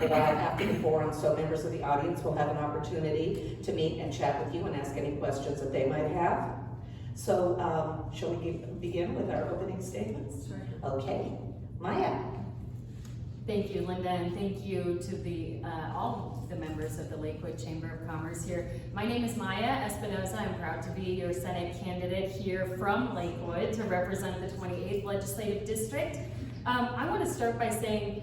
provide after the forum, so members of the audience will have an opportunity to meet and chat with you and ask any questions that they might have. So, shall we begin with our opening statements? Sure. Okay, Maya. Thank you, Linda, and thank you to the all the members of the Lakewood Chamber of Commerce here. My name is Maia Espinoza. I'm proud to be your Senate candidate here from Lakewood to represent the 28th Legislative District. I want to start by saying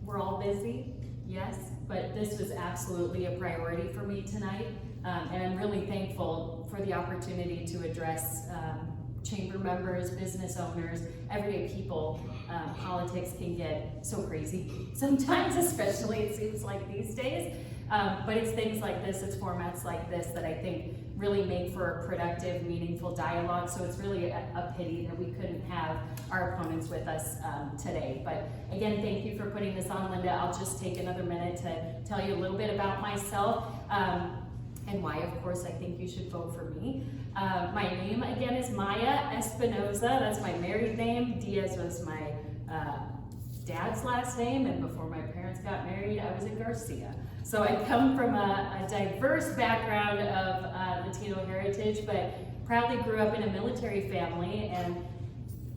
we're all busy, yes, but this was absolutely a priority for me tonight, and I'm really thankful for the opportunity to address chamber members, business owners, everyday people. Politics can get so crazy sometimes, especially it seems like these days. But it's things like this, it's formats like this that I think really make for a productive, meaningful dialogue. So it's really a pity that we couldn't have our opponents with us today. But again, thank you for putting this on, Linda. I'll just take another minute to tell you a little bit about myself. And why, of course, I think you should vote for me. My name, again, is Maia Espinoza. That's my married name. Diaz was my dad's last name, and before my parents got married, I was a Garcia. So I come from a diverse background of Latino heritage, but proudly grew up in a military family and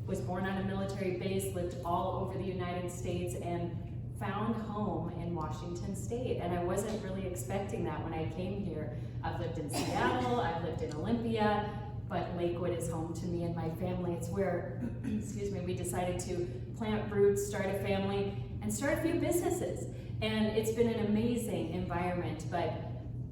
was born on a military base, lived all over the United States, and found home in Washington State. And I wasn't really expecting that when I came here. I've lived in Seattle, I've lived in Olympia, but Lakewood is home to me and my family. It's where, excuse me, we decided to plant roots, start a family, and start a few businesses. And it's been an amazing environment, but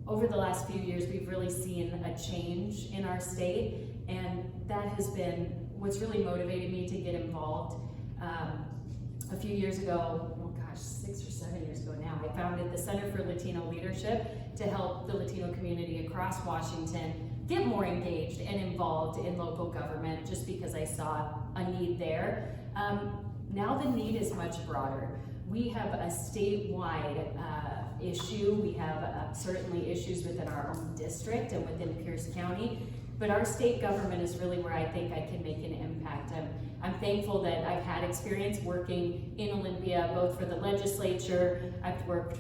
over the last few years, we've really seen a change in our state, and that has been what's really motivated me to get involved. A few years ago, 6 or 7 years ago now, I founded the Center for Latino Leadership to help the Latino community across Washington get more engaged and involved in local government, just because I saw a need there. Now the need is much broader. We have a statewide issue. We have certainly issues within our own district and within Pierce County, but our state government is really where I think I can make an impact. I'm thankful that I've had experience working in Olympia, both for the legislature. I've worked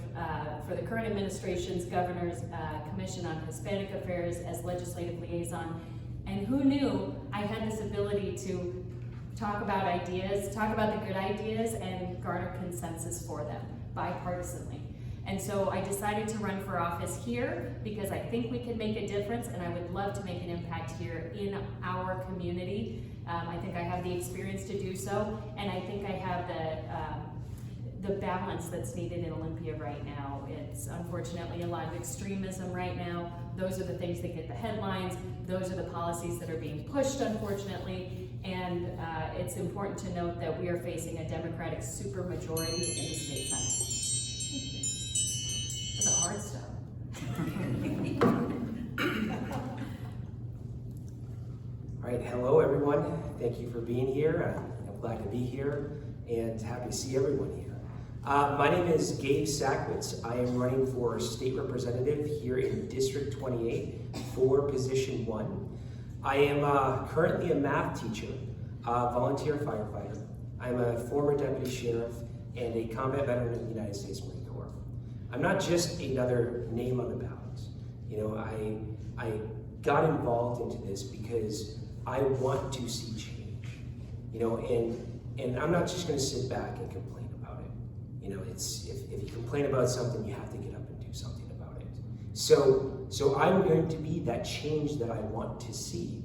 for the current administration's Governor's Commission on Hispanic Affairs as legislative liaison. And who knew I had this ability to talk about ideas, talk about the good ideas, and garner consensus for them, bipartisanly. And so I decided to run for office here because I think we can make a difference, and I would love to make an impact here in our community. I think I have the experience to do so, and I think I have the balance that's needed in Olympia right now. It's unfortunately a lot of extremism right now. Those are the things that get the headlines. Those are the policies that are being pushed, unfortunately. And it's important to note that we are facing a Democratic supermajority in the state Senate. That's a hard stuff. All right, hello everyone. Thank you for being here. I'm glad to be here and happy to see everyone here. My name is Gabe Sachwitz. I am running for state representative here in District 28 for position 1. I am currently a math teacher, volunteer firefighter. I'm a former deputy sheriff and a combat veteran of the United States Marine Corps. I'm not just another name on the ballot. You know, I got involved into this because I want to see change. You know, and I'm not just going to sit back and complain about it. You know, it's if you complain about something, you have to get up and do something about it. So I'm going to be that change that I want to see.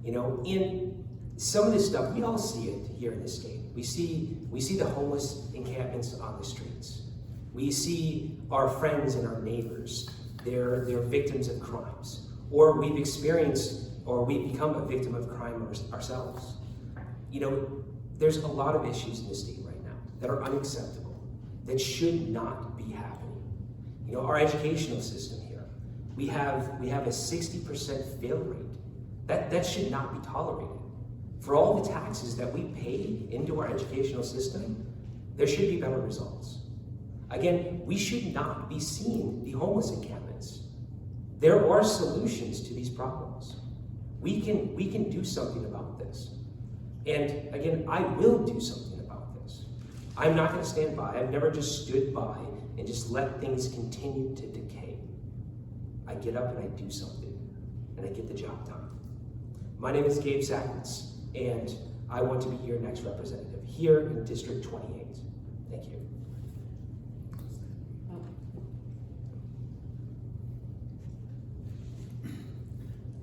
You know, in some of this stuff, we all see it here in this state. We see the homeless encampments on the streets. We see our friends and our neighbors. They're victims of crimes, or we've experienced, or we've become a victim of crime ourselves. You know, there's a lot of issues in the state right now that are unacceptable, that should not be happening. You know, our educational system here, we have a 60% fail rate. That should not be tolerated. For all the taxes that we pay into our educational system, there should be better results. Again, we should not be seeing the homeless encampments. There are solutions to these problems. We can do something about this. And again, I will do something about this. I'm not going to stand by. I've never just stood by and just let things continue to decay. I get up and I do something, and I get the job done. My name is Gabe Sachwitz, and I want to be your next representative here in District 28. Thank you.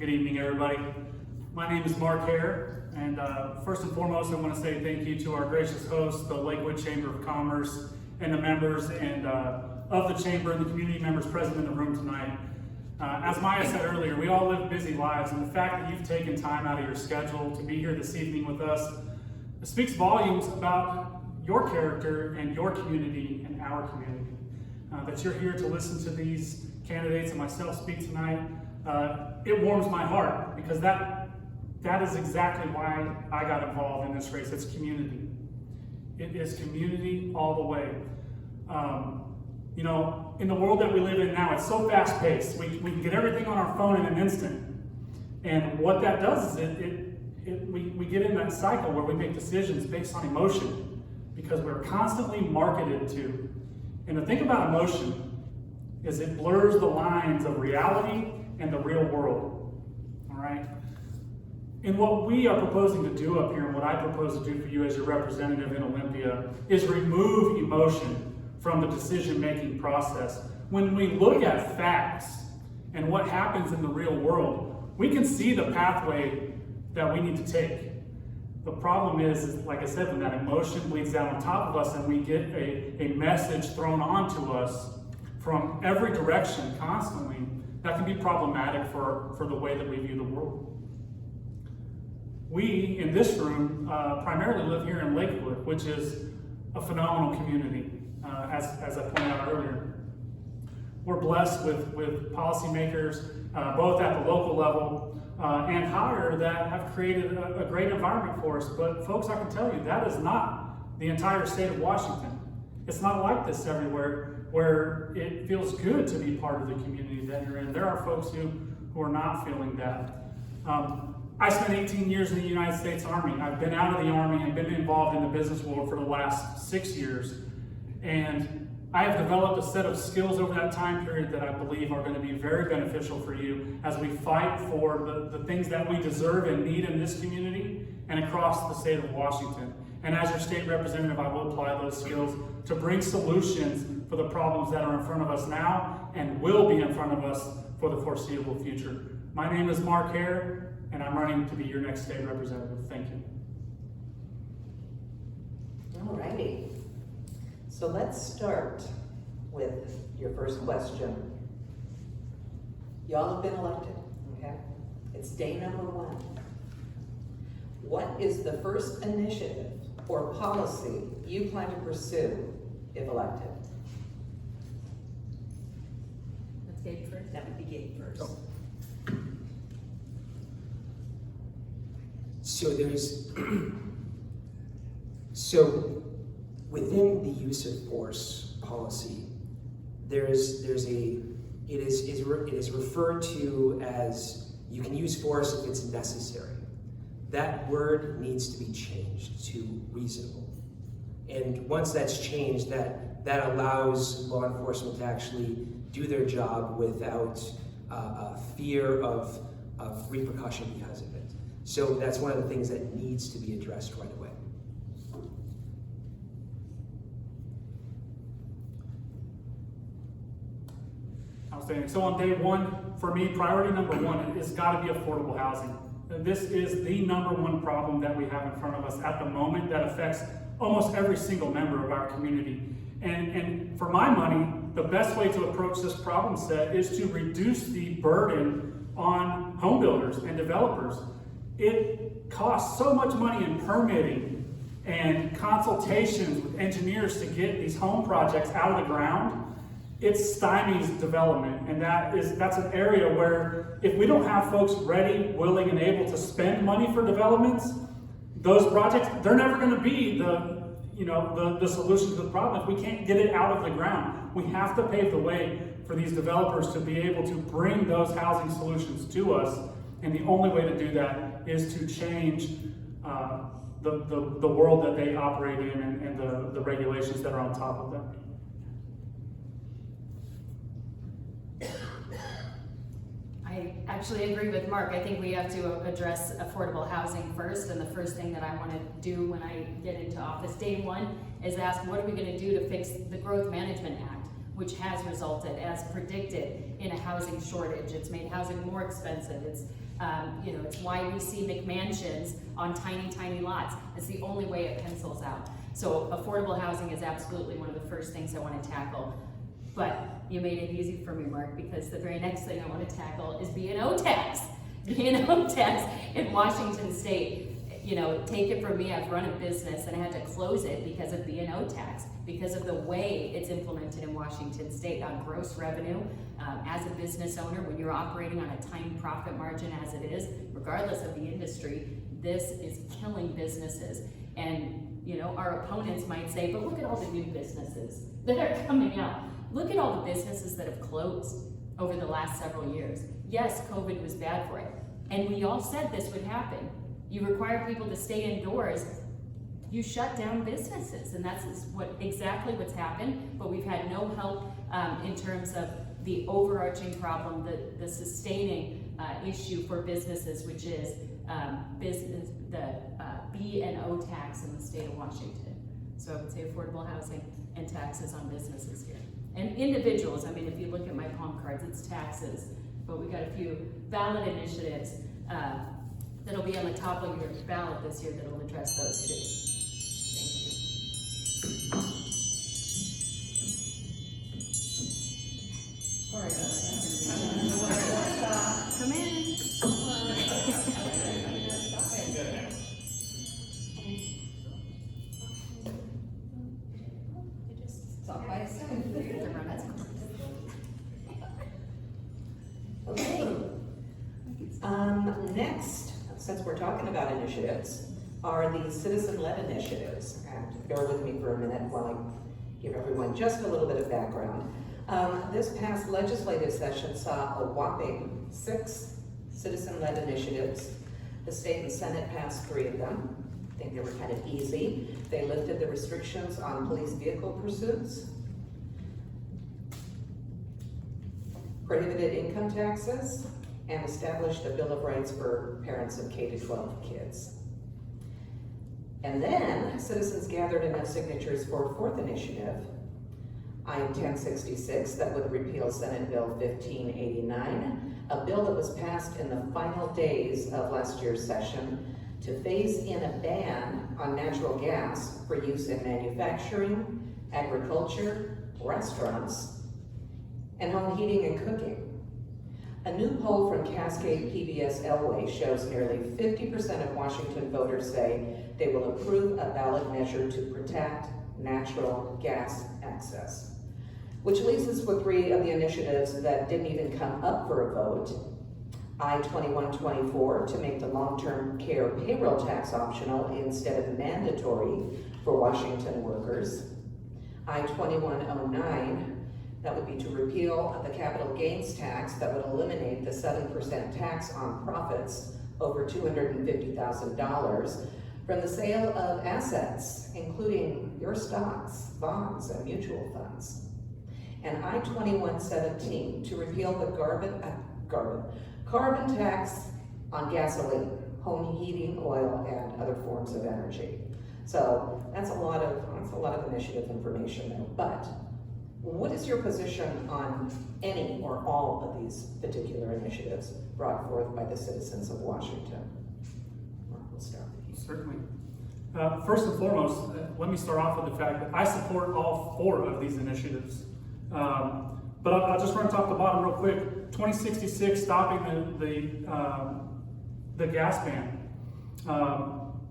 Good evening, everybody. My name is Mark Herr, and first and foremost, I want to say thank you to our gracious host, the Lakewood Chamber of Commerce, and the members and of the Chamber and the community members present in the room tonight. As Maya said earlier, we all live busy lives, and the fact that you've taken time out of your schedule to be here this evening with us speaks volumes about your character and your community and our community. That you're here to listen to these candidates and myself speak tonight, it warms my heart, because that is exactly why I got involved in this race. It's community. It is community all the way. You know, in the world that we live in now, it's so fast-paced. We can get everything on our phone in an instant. And what that does is we get in that cycle where we make decisions based on emotion, because we're constantly marketed to. And the thing about emotion is it blurs the lines of reality and the real world. All right? And what we are proposing to do up here, and what I propose to do for you as your representative in Olympia, is remove emotion from the decision-making process. When we look at facts and what happens in the real world, we can see the pathway that we need to take. The problem is, like I said, when that emotion bleeds down on top of us and we get a message thrown onto us from every direction constantly, that can be problematic for the way that we view the world. We, in this room, primarily live here in Lakewood, which is a phenomenal community, as I pointed out earlier. We're blessed with policymakers, both at the local level and higher, that have created a great environment for us. But folks, I can tell you, that is not the entire state of Washington. It's not like this everywhere, where it feels good to be part of the community that you're in. There are folks who are not feeling that. I spent 18 years in the United States Army. I've been out of the Army and been involved in the business world for the last 6 years. And I have developed a set of skills over that time period that I believe are going to be very beneficial for you as we fight for the things that we deserve and need in this community and across the state of Washington. And as your state representative, I will apply those skills to bring solutions for the problems that are in front of us now and will be in front of us for the foreseeable future. My name is Mark Herr, and I'm running to be your next state representative. Thank you. All righty. So let's start with your first question. Y'all have been elected, okay? It's day number 1. What is the first initiative or policy you plan to pursue if elected? Let's Gabe first. That would be Gabe first. Oh. So within the use of force policy, it is referred to as you can use force if it's necessary. That word needs to be changed to reasonable. And once that's changed, that allows law enforcement to actually do their job without fear of repercussion because of it. So that's one of the things that needs to be addressed right away. Outstanding. So on day 1, for me, priority number 1 is got to be affordable housing. This is the number 1 problem that we have in front of us at the moment that affects almost every single member of our community. And for my money, the best way to approach this problem set is to reduce the burden on home builders and developers. It costs so much money in permitting and consultations with engineers to get these home projects out of the ground. It stymies development, and that's an area where if we don't have folks ready, willing, and able to spend money for developments, those projects, they're never going to be the solution to the problem if we can't get it out of the ground. We have to pave the way for these developers to be able to bring those housing solutions to us, and the only way to do that is to change the world that they operate in and the regulations that are on top of them. I actually agree with Mark. I think we have to address affordable housing first, and the first thing that I want to do when I get into office day one is ask, what are we going to do to fix the Growth Management Act, which has resulted, as predicted, in a housing shortage. It's made housing more expensive. It's it's why we see McMansions on tiny, tiny lots. It's the only way it pencils out. So affordable housing is absolutely one of the first things I want to tackle. But you made it easy for me, Mark, because the very next thing I want to tackle is B&O tax. B&O tax in Washington State. Take it from me, I've run a business and I had to close it because of B&O tax, because of the way it's implemented in Washington State on gross revenue. As a business owner, when you're operating on a tiny profit margin as it is, regardless of the industry, this is killing businesses. And our opponents might say, but look at all the new businesses that are coming out. Look at all the businesses that have closed over the last several years. Yes, COVID was bad for it. And we all said this would happen. You require people to stay indoors, you shut down businesses, and that's exactly what's happened. But we've had no help in terms of the overarching problem, the sustaining issue for businesses, which is the B&O tax in the state of Washington. So I would say affordable housing and taxes on businesses here. And individuals, if you look at my palm cards, it's taxes, but we've got a few ballot initiatives that'll be on the top of your ballot this year that'll address those too. Thank you. Sorry about Come in. Stop by a second. Okay. Next, since we're talking about initiatives, are the citizen-led initiatives. And bear with me for a minute while I give everyone just a little bit of background. This past legislative session saw a whopping 6 citizen-led initiatives. The state and Senate passed 3 of them. I think they were kind of easy. They lifted the restrictions on police vehicle pursuits, prohibited income taxes, and established a Bill of Rights for parents of K-12 kids. And then citizens gathered enough signatures for a 4th initiative, Item 1066, that would repeal Senate Bill 1589, a bill that was passed in the final days of last year's session to phase in a ban on natural gas for use in manufacturing, agriculture, restaurants, and home heating and cooking. A new poll from Cascade PBS Elway shows nearly 50% of Washington voters say they will approve a ballot measure to protect natural gas access. Which leaves us with 3 of the initiatives that didn't even come up for a vote. I-2124 to make the long-term care payroll tax optional instead of mandatory for Washington workers. I-2109, that would be to repeal the capital gains tax that would eliminate the 7% tax on profits over $250,000 from the sale of assets, including your stocks, bonds, and mutual funds. And I-2117 to repeal the carbon tax on gasoline, home heating, oil, and other forms of energy. So that's a lot of initiative information there. But what is your position on any or all of these particular initiatives brought forth by the citizens of Washington? Mark, we'll start with you. Certainly. First and foremost, let me start off with the fact that I support all 4 of these initiatives. But I'll just run top to bottom real quick. 2066, stopping the gas ban.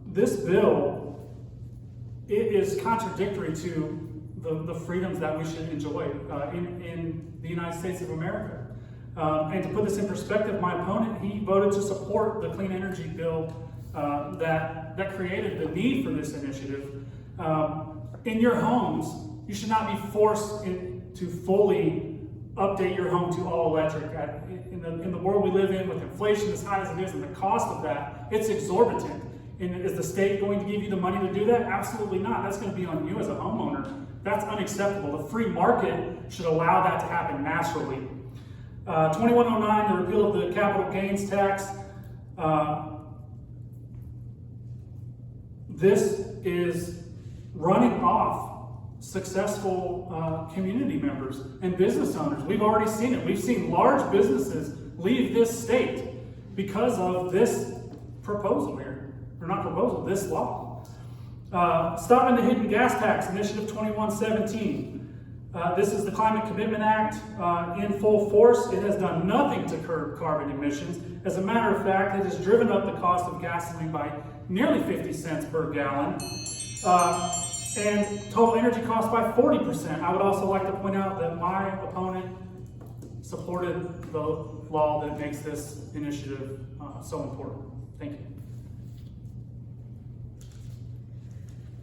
This bill, it is contradictory to the freedoms that we should enjoy in the United States of America. And to put this in perspective, my opponent, he voted to support the clean energy bill that created the need for this initiative. In your homes, you should not be forced to fully update your home to all electric. In the world we live in, with inflation as high as it is and the cost of that, it's exorbitant. And is the state going to give you the money to do that? Absolutely not. That's going to be on you as a homeowner. That's unacceptable. The free market should allow that to happen naturally. 2109, the repeal of the capital gains tax. This is running off successful community members and business owners. We've already seen it. We've seen large businesses leave this state because of this proposal here, or not proposal, this law. Stopping the hidden gas tax, Initiative 2117. This is the Climate Commitment Act in full force. It has done nothing to curb carbon emissions. As a matter of fact, it has driven up the cost of gasoline by nearly 50 cents per gallon, and total energy costs by 40%. I would also like to point out that my opponent supported the law that makes this initiative so important. Thank you.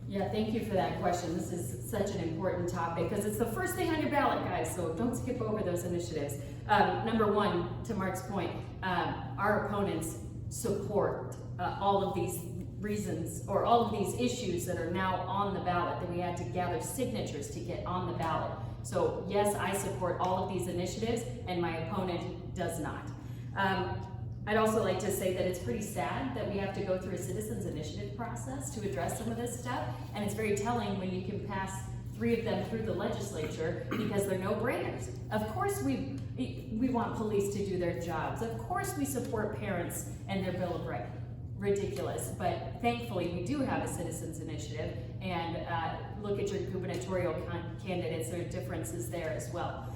Yeah, thank you for that question. This is such an important topic because it's the first thing on your ballot, guys, so don't skip over those initiatives. Number one, to Mark's point, our opponents support all of these reasons or all of these issues that are now on the ballot that we had to gather signatures to get on the ballot. So yes, I support all of these initiatives and my opponent does not. I'd also like to say that it's pretty sad that we have to go through a citizens initiative process to address some of this stuff, and it's very telling when you can pass 3 of them through the legislature because they're no-brainers. Of course we want police to do their jobs. Of course we support parents and their Bill of Rights. Ridiculous, but thankfully we do have a citizens initiative, and look at your gubernatorial candidates. There are differences there as well.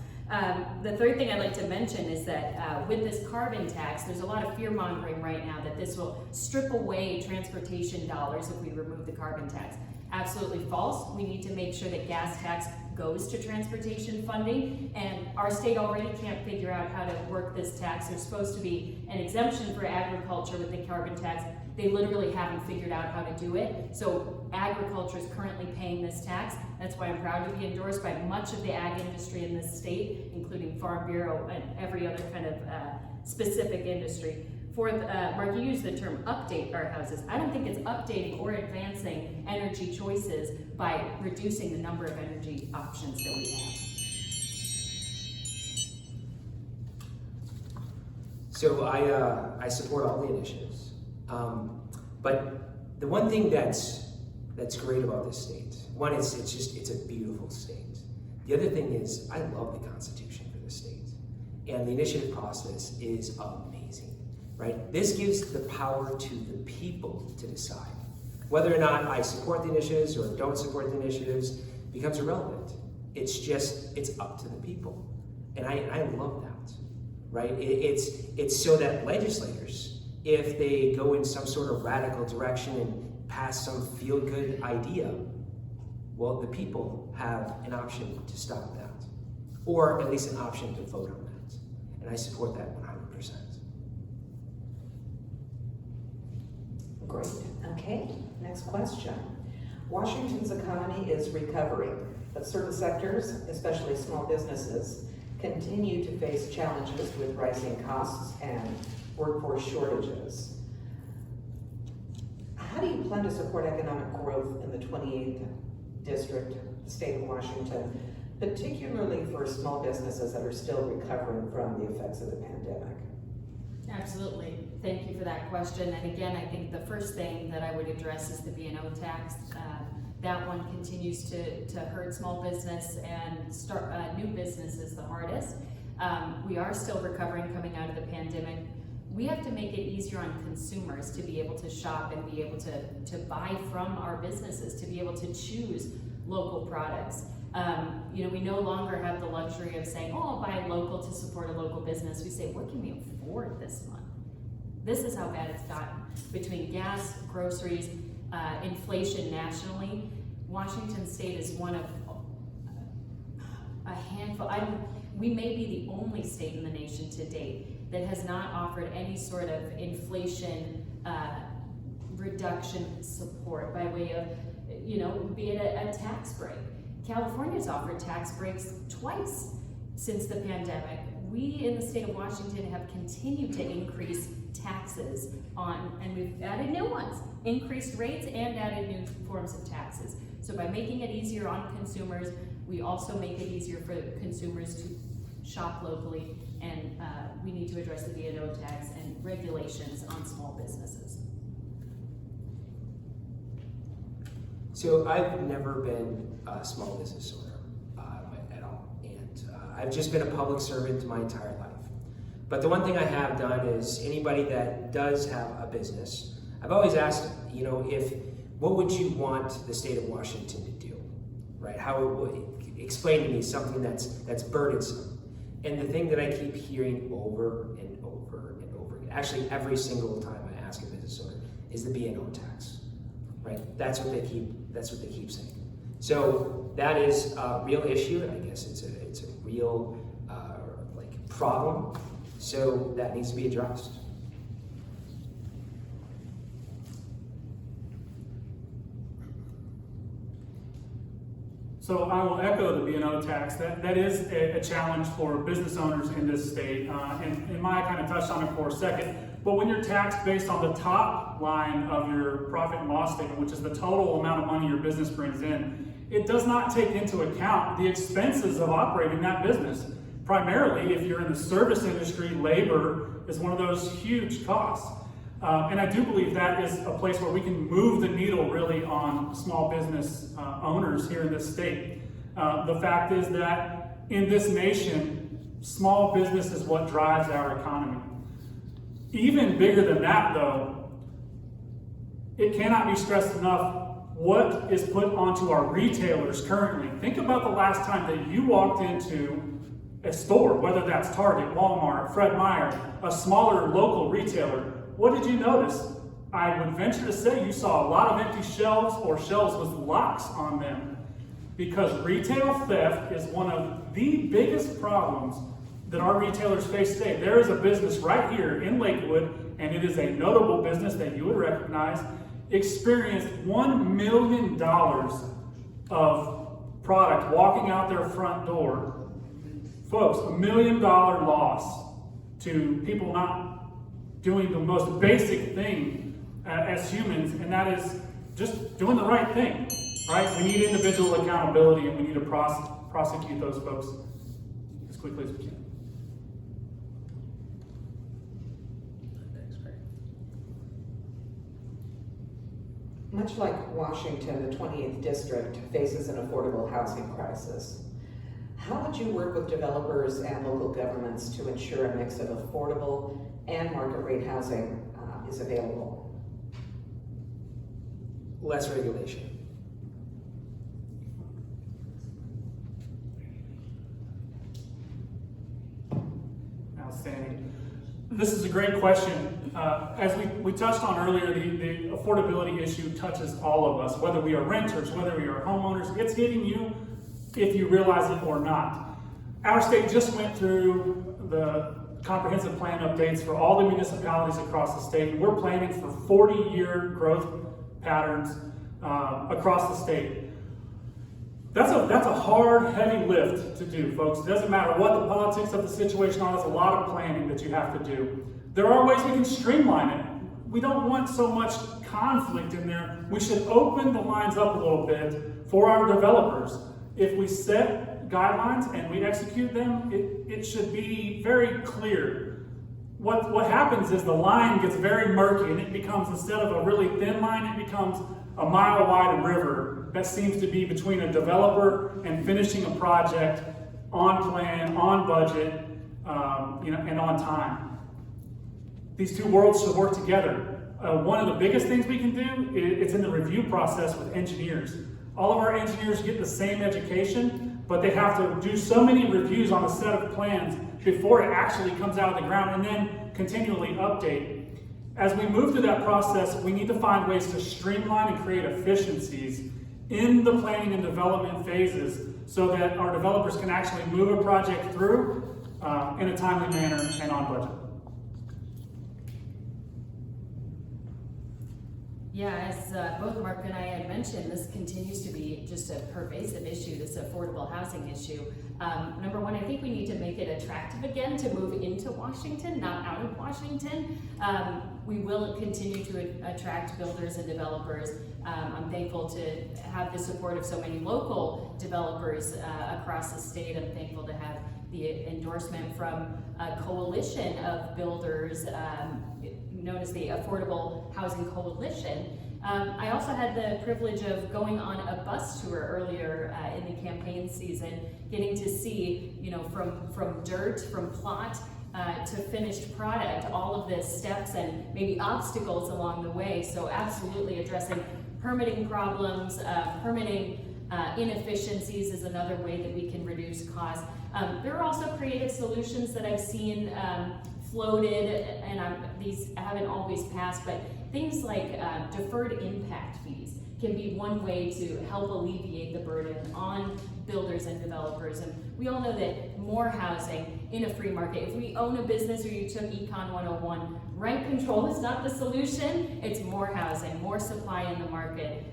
The third thing I'd like to mention is that with this carbon tax, there's a lot of fear mongering right now that this will strip away transportation dollars if we remove the carbon tax. Absolutely false. We need to make sure that gas tax goes to transportation funding, and our state already can't figure out how to work this tax. There's supposed to be an exemption for agriculture with the carbon tax. They literally haven't figured out how to do it. So agriculture is currently paying this tax. That's why I'm proud to be endorsed by much of the ag industry in this state, including Farm Bureau and every other kind of specific industry. Fourth, Mark, you used the term update our houses. I don't think it's updating or advancing energy choices by reducing the number of energy options that we have. So I support all the initiatives. But the one thing that's great about this state, one, it's a beautiful state. The other thing is I love the Constitution for this state. And the initiative process is amazing, right? This gives the power to the people to decide. Whether or not I support the initiatives or don't support the initiatives becomes irrelevant. It's up to the people. And I love that, right? It's so that legislators, if they go in some sort of radical direction and pass some feel-good idea, well, the people have an option to stop that, or at least an option to vote on that. And I support that 100%. Great. Okay, next question. Washington's economy is recovering, but certain sectors, especially small businesses, continue to face challenges with rising costs and workforce shortages. How do you plan to support economic growth in the 28th District, the state of Washington, particularly for small businesses that are still recovering from the effects of the pandemic? Absolutely. Thank you for that question. And again, I think the first thing that I would address is the B&O tax. That one continues to hurt small business and start new businesses the hardest. We are still recovering coming out of the pandemic. We have to make it easier on consumers to be able to shop and be able to buy from our businesses, to be able to choose local products. We no longer have the luxury of saying, oh, I'll buy local to support a local business. We say, what can we afford this month? This is how bad it's gotten. Between gas, groceries, inflation nationally, Washington State is one of a handful. We may be the only state in the nation to date that has not offered any sort of inflation reduction support by way of, be it a tax break. California's offered tax breaks twice since the pandemic. we in the state of Washington have continued to increase taxes and we've added new ones, increased rates and added new forms of taxes. So by making it easier on consumers, we also make it easier for consumers to shop locally, and we need to address the B&O tax and regulations on small businesses. So I've never been a small business owner at all, and I've just been a public servant my entire life. But the one thing I have done is anybody that does have a business, I've always asked them, you know, what would you want the state of Washington to do, right? Explain to me something that's burdensome. And the thing that I keep hearing over and over and over again, actually every single time I ask a business owner, is the B&O tax, right? That's what they keep saying. So that is a real issue, and I guess it's a real problem. So that needs to be addressed. So I will echo the B&O tax. That is a challenge for business owners in this state. And Maya kind of touched on it for a second. But when you're taxed based on the top line of your profit and loss statement, which is the total amount of money your business brings in, it does not take into account the expenses of operating that business. Primarily, if you're in the service industry, labor is one of those huge costs. And I do believe that is a place where we can move the needle really on small business owners here in this state. The fact is that in this nation, small business is what drives our economy. Even bigger than that though, it cannot be stressed enough what is put onto our retailers currently. Think about the last time that you walked into a store, whether that's Target, Walmart, Fred Meyer, a smaller local retailer. What did you notice? I would venture to say you saw a lot of empty shelves or shelves with locks on them, because retail theft is one of the biggest problems that our retailers face today. There is a business right here in Lakewood, and it is a notable business that you would recognize, experienced $1 million of product walking out their front door. Folks, $1 million loss to people not doing the most basic thing as humans, and that is just doing the right thing, right? We need individual accountability, and we need to prosecute those folks as quickly as we can. Much like Washington, the 28th district faces an affordable housing crisis. How would you work with developers and local governments to ensure a mix of affordable and market rate housing is available? Less regulation. Outstanding. This is a great question. As we touched on earlier, the affordability issue touches all of us, whether we are renters, whether we are homeowners. It's hitting you if you realize it or not. Our state just went through the comprehensive plan updates for all the municipalities across the state. We're planning for 40-year growth patterns across the state. That's a hard, heavy lift to do, folks. It doesn't matter what the politics of the situation are, there's a lot of planning that you have to do. There are ways we can streamline it. We don't want so much conflict in there. We should open the lines up a little bit for our developers. If we set guidelines and we execute them, it should be very clear. What happens is the line gets very murky, and it becomes, instead of a really thin line, it becomes a mile-wide river that seems to be between a developer and finishing a project on plan, on budget, and on time. These two worlds should work together. One of the biggest things we can do is in the review process with engineers. All of our engineers get the same education, but they have to do so many reviews on a set of plans before it actually comes out of the ground, and then continually update. As we move through that process, we need to find ways to streamline and create efficiencies in the planning and development phases so that our developers can actually move a project through in a timely manner and on budget. Yeah, as both Mark and I had mentioned, this continues to be just a pervasive issue, this affordable housing issue. Number one, I think we need to make it attractive again to move into Washington, not out of Washington. We will continue to attract builders and developers. I'm thankful to have the support of so many local developers across the state. I'm thankful to have the endorsement from a coalition of builders known as the Affordable Housing Coalition. I also had the privilege of going on a bus tour earlier in the campaign season, getting to see, you know, from dirt, from plot to finished product, all of the steps and maybe obstacles along the way. So absolutely addressing permitting problems, permitting inefficiencies is another way that we can reduce costs. There are also creative solutions that I've seen floated, and these haven't always passed, but things like deferred impact fees can be one way to help alleviate the burden on builders and developers. And we all know that more housing in a free market, if we own a business or you took Econ 101, rent control is not the solution, it's more housing, more supply in the market.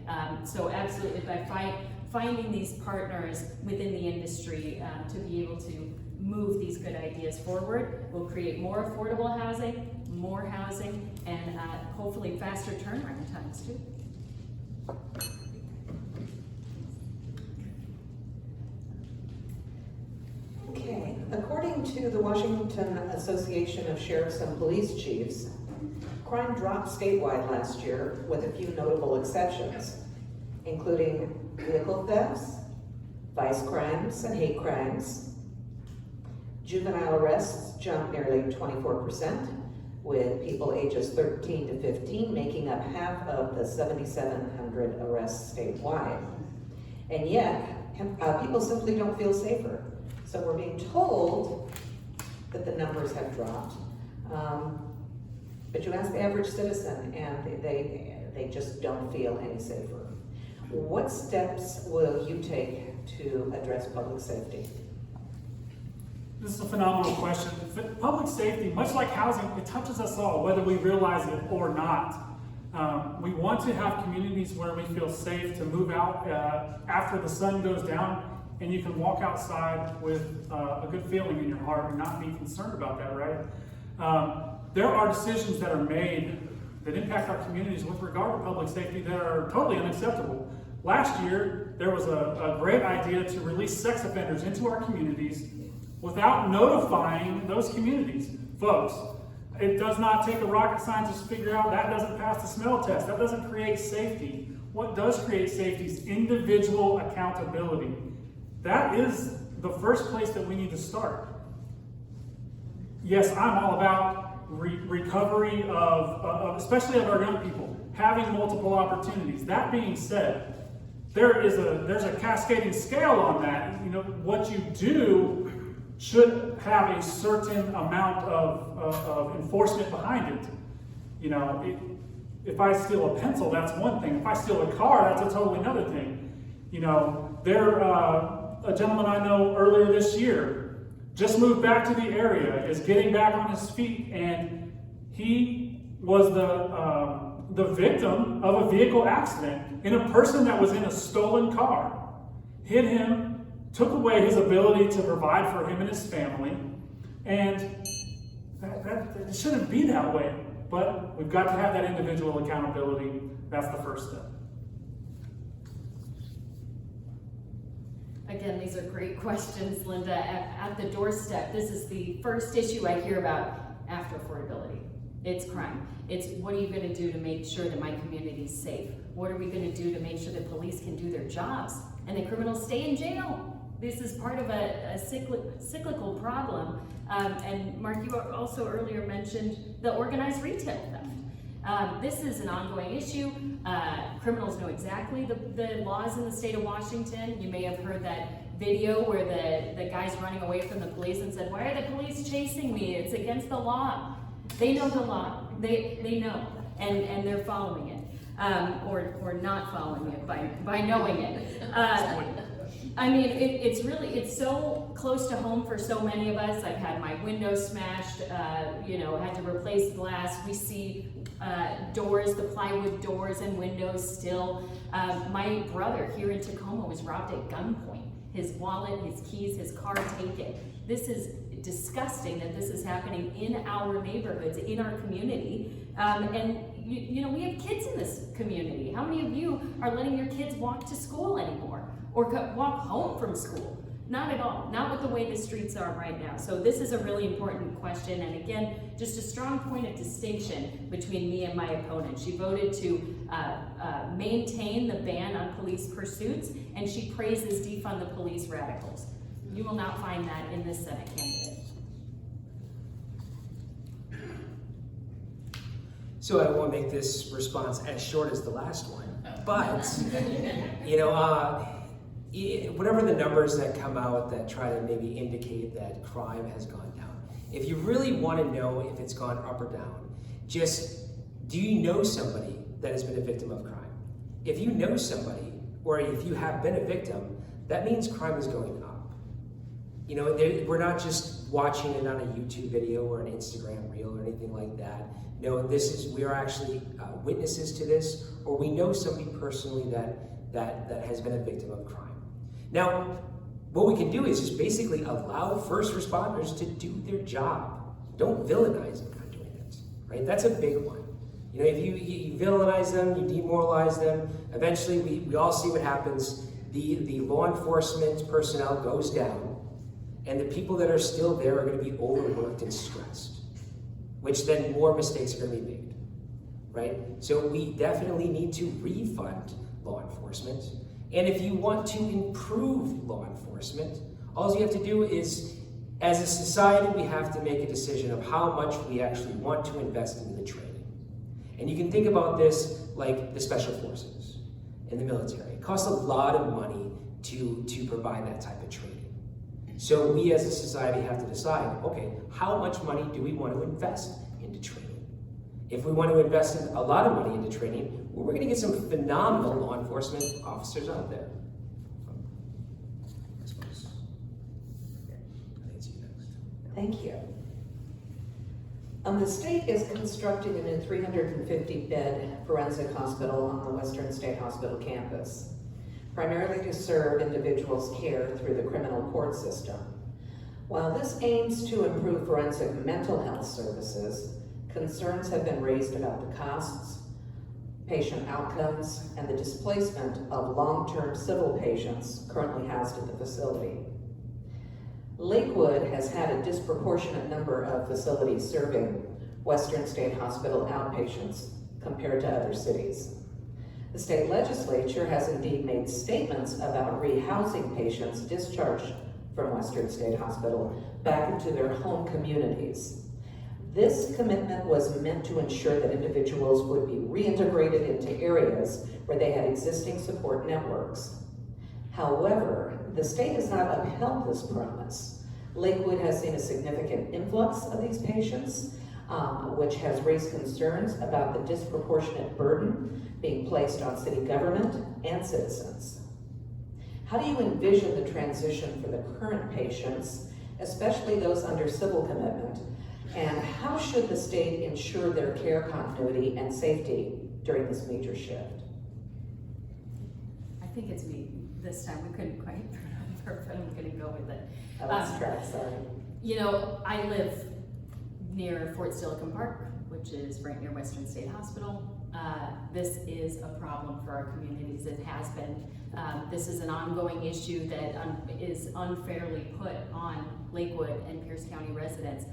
So absolutely, by finding these partners within the industry to be able to move these good ideas forward, we'll create more affordable housing, and hopefully faster turnaround times too. Okay, according to the Washington Association of Sheriffs and Police Chiefs, crime dropped statewide last year with a few notable exceptions, including vehicle thefts, vice crimes and hate crimes. Juvenile arrests jumped nearly 24%, with people ages 13 to 15 making up half of the 7,700 arrests statewide. And yet, people simply don't feel safer. So we're being told that the numbers have dropped. But you ask the average citizen and they just don't feel any safer. What steps will you take to address public safety? This is a phenomenal question. Public safety, much like housing, it touches us all, whether we realize it or not. We want to have communities where we feel safe to move out after the sun goes down, and you can walk outside with a good feeling in your heart and not be concerned about that, right? There are decisions that are made that impact our communities with regard to public safety that are totally unacceptable. Last year, there was a great idea to release sex offenders into our communities without notifying those communities. Folks, it does not take a rocket scientist to figure out that doesn't pass the smell test. That doesn't create safety. What does create safety is individual accountability. That is the first place that we need to start. Yes, I'm all about recovery of especially of our young people, having multiple opportunities. That being said, there's a cascading scale on that. You know, what you do should have a certain amount of enforcement behind it. You know, if I steal a pencil, that's one thing. If I steal a car, that's a totally another thing. You know, a gentleman I know earlier this year just moved back to the area, is getting back on his feet, and he was the victim of a vehicle accident, and a person that was in a stolen car hit him, took away his ability to provide for him and his family, and it shouldn't be that way. But we've got to have that individual accountability. That's the first step. Again, these are great questions, Linda. At the doorstep, this is the first issue I hear about after affordability. It's crime. It's what are you going to do to make sure that my community is safe? What are we going to do to make sure that police can do their jobs and that criminals stay in jail? This is part of a cyclical problem. And Mark, you also earlier mentioned the organized retail theft. This is an ongoing issue. Criminals know exactly the laws in the state of Washington. You may have heard that video where the guy's running away from the police and said, "Why are the police chasing me? It's against the law." They know the law. They know, and they're following it, or not following it by knowing it. I mean, it's so close to home for so many of us. I've had my window smashed, had to replace glass. We see doors, the plywood doors and windows still. My brother here in Tacoma was robbed at gunpoint. His wallet, his keys, his car taken. This is disgusting that this is happening in our neighborhoods, in our community. And you know, we have kids in this community. How many of you are letting your kids walk to school anymore or walk home from school? Not at all, not with the way the streets are right now. So this is a really important question. And again, just a strong point of distinction between me and my opponent. She voted to maintain the ban on police pursuits, and she praises defund the police radicals. You will not find that in this Senate candidate. So I won't make this response as short as the last one, but, you know, whatever the numbers that come out that try to maybe indicate that crime has gone down, if you really want to know if it's gone up or down, just, do you know somebody that has been a victim of crime? If you know somebody, or if you have been a victim, that means crime is going up. You know, we're not just watching it on a YouTube video or an Instagram reel or anything like that. No, we are actually witnesses to this, or we know somebody personally that has been a victim of crime. Now, what we can do is just basically allow first responders to do their job. Don't villainize them for doing it, right? That's a big one. You know, if you villainize them, you demoralize them, eventually we all see what happens. The law enforcement personnel goes down, and the people that are still there are going to be overworked and stressed, which then more mistakes are going to be made, right? So we definitely need to refund law enforcement. And if you want to improve law enforcement, all you have to do is, as a society, we have to make a decision of how much we actually want to invest in the training. And you can think about this like the special forces in the military. It costs a lot of money to provide that type of training. So we as a society have to decide, okay, how much money do we want to invest into training? If we want to invest a lot of money into training, well, we're going to get some phenomenal law enforcement officers out there. I suppose. I think it's you next. Thank you. The state is constructing a new 350-bed forensic hospital on the Western State Hospital campus, primarily to serve individuals' care through the criminal court system. While this aims to improve forensic mental health services, concerns have been raised about the costs, patient outcomes, and the displacement of long-term civil patients currently housed at the facility. Lakewood has had a disproportionate number of facilities serving Western State Hospital outpatients compared to other cities. The state legislature has indeed made statements about rehousing patients discharged from Western State Hospital back into their home communities. This commitment was meant to ensure that individuals would be reintegrated into areas where they had existing support networks. However, the state has not upheld this promise. Lakewood has seen a significant influx of these patients, which has raised concerns about the disproportionate burden being placed on city government and citizens. How do you envision the transition for the current patients, especially those under civil commitment, and how should the state ensure their care continuity and safety during this major shift? I think it's me this time. We couldn't quite remember, but I'm going to go with it. I lost track, sorry. You know, I live near Fort Silicon Park, which is right near Western State Hospital. This is a problem for our communities. It has been. This is an ongoing issue that is unfairly put on Lakewood and Pierce County residents.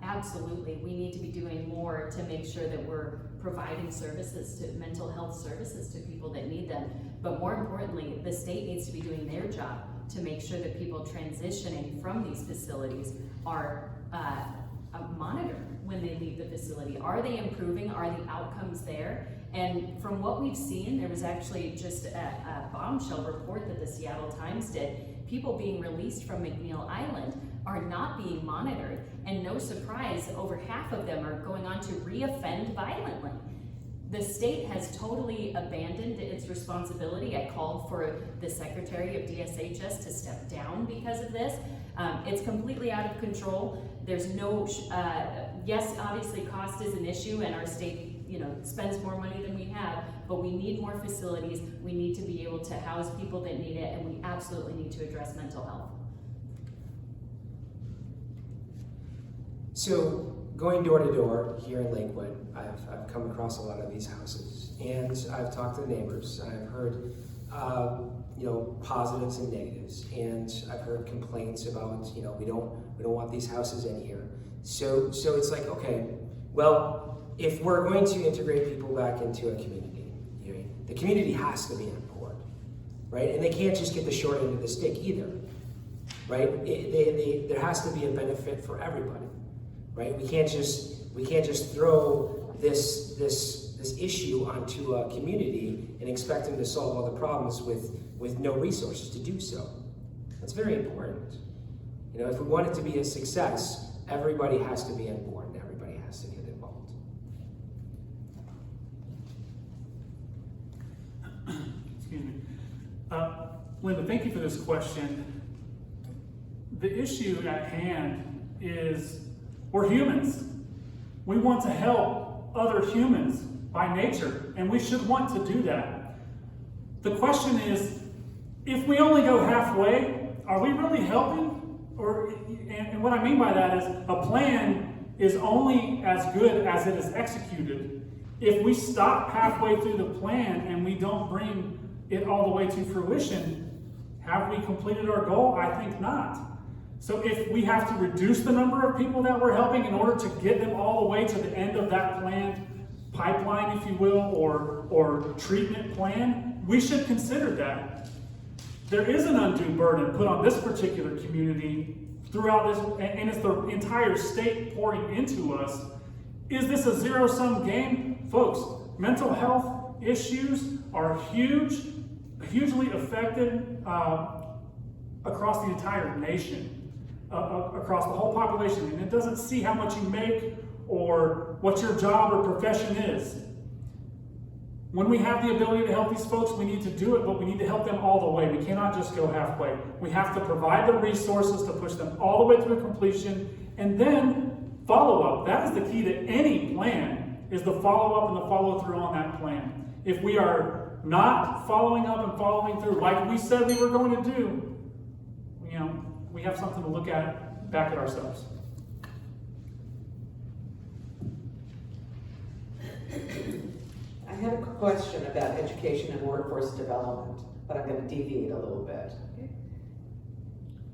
Absolutely, we need to be doing more to make sure that we're providing services to mental health services to people that need them. But more importantly, the state needs to be doing their job to make sure that people transitioning from these facilities are monitored when they leave the facility. Are they improving? Are the outcomes there? And from what we've seen, there was actually just a bombshell report that the Seattle Times did. People being released from McNeil Island are not being monitored, and no surprise, over half of them are going on to reoffend violently. The state has totally abandoned its responsibility. I called for the Secretary of DSHS to step down because of this. It's completely out of control. There's no, yes, obviously cost is an issue, and our state, spends more money than we have, but we need more facilities. We need to be able to house people that need it, and we absolutely need to address mental health. So going door to door here in Lakewood, I've come across a lot of these houses, and I've talked to the neighbors. I've heard positives and negatives, and I've heard complaints about we don't want these houses in here. So it's like, okay, well, if we're going to integrate people back into a community, the community has to be on board, right? And they can't just get the short end of the stick either, right? There has to be a benefit for everybody, right? We can't just throw this issue onto a community and expect them to solve all the problems with no resources to do so. That's very important. If we want it to be a success, everybody has to be on board and everybody has to get involved. Excuse me. Linda, thank you for this question. The issue at hand is we're humans. We want to help other humans by nature, and we should want to do that. The question is, if we only go halfway, are we really helping? And what I mean by that is a plan is only as good as it is executed. If we stop halfway through the plan and we don't bring it all the way to fruition, have we completed our goal? I think not. So if we have to reduce the number of people that we're helping in order to get them all the way to the end of that planned pipeline, if you will, or treatment plan, we should consider that. There is an undue burden put on this particular community throughout this, and it's the entire state pouring into us. Is this a zero-sum game? Folks, mental health issues are hugely affected across the entire nation, across the whole population. And it doesn't see how much you make or what your job or profession is. When we have the ability to help these folks, we need to do it, but we need to help them all the way. We cannot just go halfway. We have to provide the resources to push them all the way to completion, and then follow up. That is the key to any plan, is the follow up and the follow through on that plan. If we are not following up and following through like we said we were going to do, we have something to look at back at ourselves. I had a question about education and workforce development, but I'm going to deviate a little bit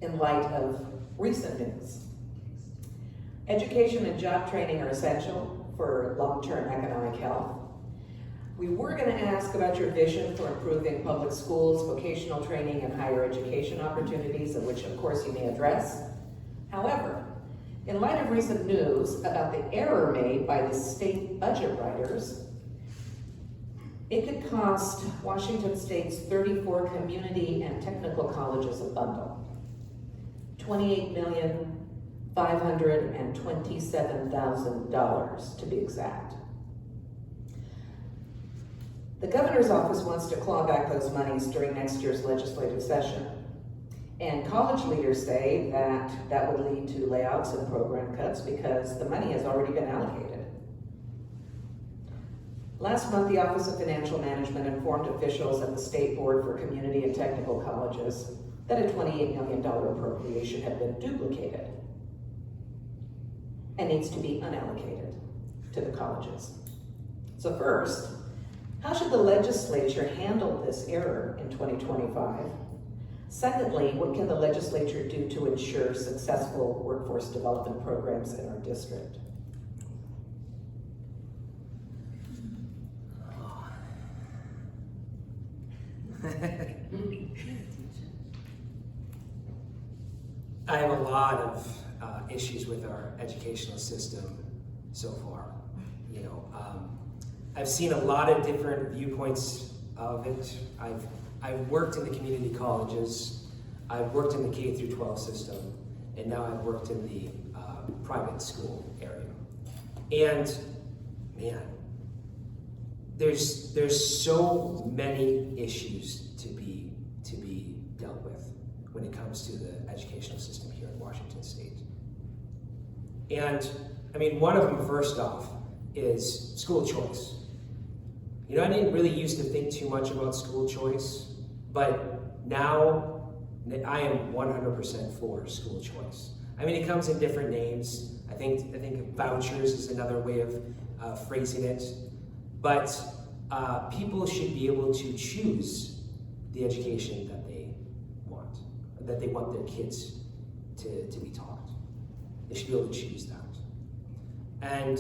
in light of recent news. Education and job training are essential for long-term economic health. We were going to ask about your vision for improving public schools, vocational training, and higher education opportunities, of which, of course, you may address. However, in light of recent news about the error made by the state budget writers, it could cost Washington State's 34 community and technical colleges a bundle. $28,527,000 to be exact. The governor's office wants to claw back those monies during next year's legislative session. And college leaders say that that would lead to layouts and program cuts because the money has already been allocated. Last month, the Office of Financial Management informed officials at the State Board for Community and Technical Colleges that a $28 million appropriation had been duplicated and needs to be unallocated to the colleges. So first, how should the legislature handle this error in 2025? Secondly, what can the legislature do to ensure successful workforce development programs in our district? I have a lot of issues with our educational system so far. I've seen a lot of different viewpoints of it. I've worked in the community colleges, I've worked in the K through 12 system, and now I've worked in the private school area. And man, there's so many issues to be dealt with when it comes to the educational system here in Washington State. And I mean, one of them, first off, is school choice. You know, I didn't really used to think too much about school choice, but now I am 100% for school choice. I mean, it comes in different names. I think vouchers is another way of phrasing it. But people should be able to choose the education that they want their kids to be taught. They should be able to choose that. And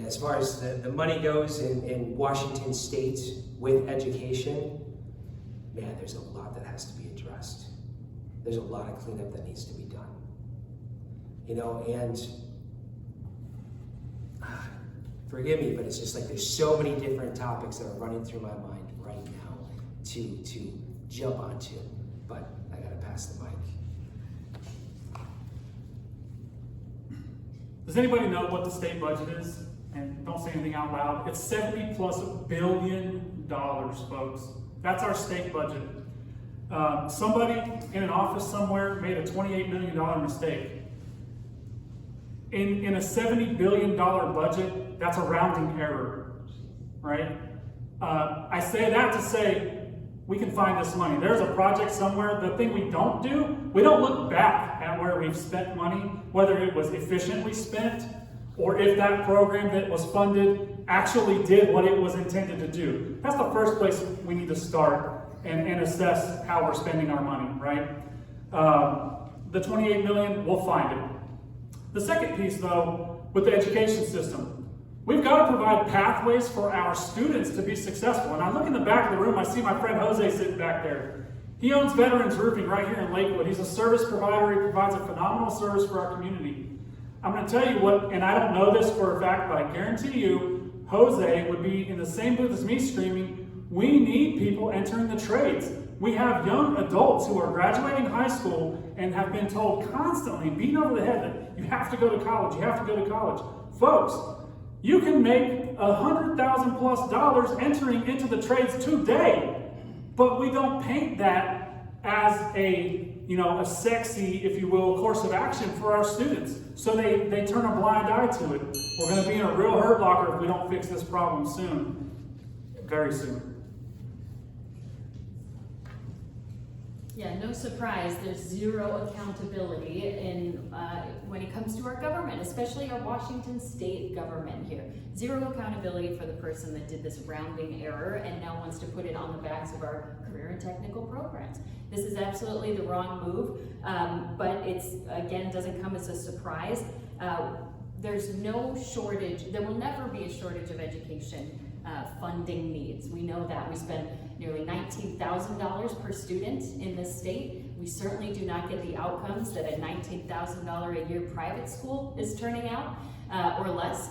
as far as the money goes in Washington State with education, man, there's a lot that has to be addressed. There's a lot of cleanup that needs to be done. You know, and forgive me, but it's just like there's so many different topics that are running through my mind right now to jump onto, but I gotta pass the mic. Does anybody know what the state budget is? And don't say anything out loud. It's $70+ billion, folks. That's our state budget. Somebody in an office somewhere made a $28 million mistake. In a $70 billion budget, that's a rounding error, right? I say that to say we can find this money. There's a project somewhere. The thing we don't do, we don't look back at where we've spent money, whether it was efficiently spent or if that program that was funded actually did what it was intended to do. That's the first place we need to start and assess how we're spending our money, right? The $28 million, we'll find it. The second piece, though, with the education system, we've got to provide pathways for our students to be successful. And I look in the back of the room, I see my friend Jose sitting back there. He owns Veterans Roofing right here in Lakewood. He's a service provider. He provides a phenomenal service for our community. I'm going to tell you what, and I don't know this for a fact, but I guarantee you, Jose would be in the same booth as me screaming, we need people entering the trades. We have young adults who are graduating high school and have been told constantly, beaten over the head, that you have to go to college, you have to go to college. Folks, you can make $100,000+ entering into the trades today, but we don't paint that as a sexy, if you will, course of action for our students. So they turn a blind eye to it. We're going to be in a real hurt locker if we don't fix this problem soon, very soon. Yeah, no surprise, there's zero accountability when it comes to our government, especially our Washington State government here. Zero accountability for the person that did this rounding error and now wants to put it on the backs of our career and technical programs. This is absolutely the wrong move, but it's, again, doesn't come as a surprise. There's no shortage, there will never be a shortage of education funding needs. We know that. We spend nearly $19,000 per student in this state. We certainly do not get the outcomes that a $19,000 a year private school is turning out, or less.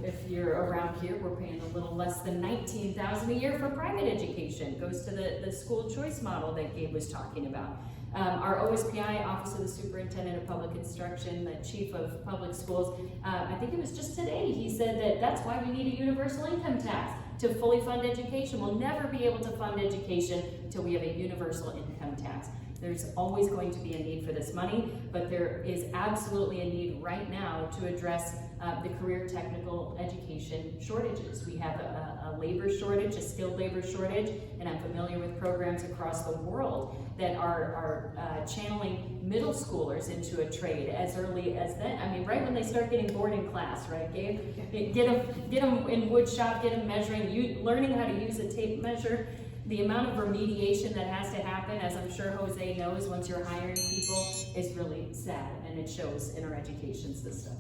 If you're around here, we're paying a little less than $19,000 a year for private education. It goes to the school choice model that Gabe was talking about. Our OSPI, Office of the Superintendent of Public Instruction, the Chief of Public Schools, I think it was just today, he said that's why we need a universal income tax to fully fund education. We'll never be able to fund education until we have a universal income tax. There's always going to be a need for this money, but there is absolutely a need right now to address the career technical education shortages. We have a labor shortage, a skilled labor shortage, and I'm familiar with programs across the world that are channeling middle schoolers into a trade as early as then. I mean, right when they start getting bored in class, right, Gabe? Get them in wood shop, get them measuring, learning how to use a tape measure. The amount of remediation that has to happen, as I'm sure Jose knows, once you're hiring people, is really sad, and it shows in our education system.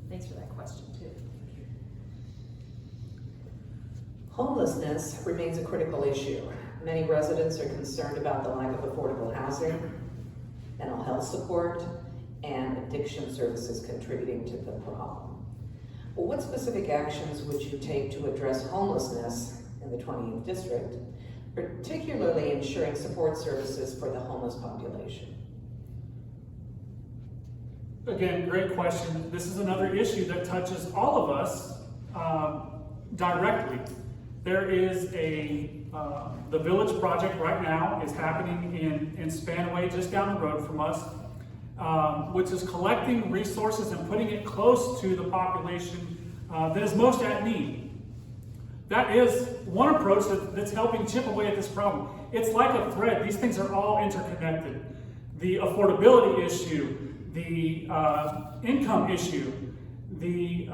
Thanks for that question, too. Homelessness remains a critical issue. Many residents are concerned about the lack of affordable housing, mental health support, and addiction services contributing to the problem. Well, what specific actions would you take to address homelessness in the 20th district, particularly ensuring support services for the homeless population? Again, great question. This is another issue that touches all of us directly. There is the Village Project right now is happening in Spanaway, just down the road from us, which is collecting resources and putting it close to the population that is most at need. That is one approach that's helping chip away at this problem. It's like a thread. These things are all interconnected. The affordability issue, the income issue, the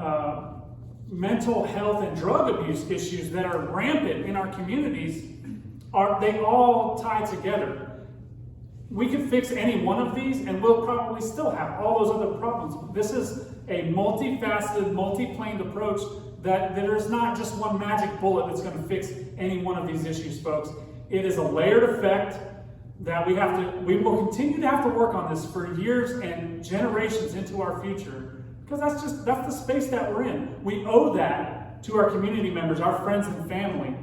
mental health and drug abuse issues that are rampant in our communities, they all tie together. We can fix any one of these and we'll probably still have all those other problems. This is a multifaceted, multi-planed approach that there is not just one magic bullet that's going to fix any one of these issues, folks. It is a layered effect that we will continue to have to work on this for years and generations into our future, because that's the space that we're in. We owe that to our community members, our friends and family.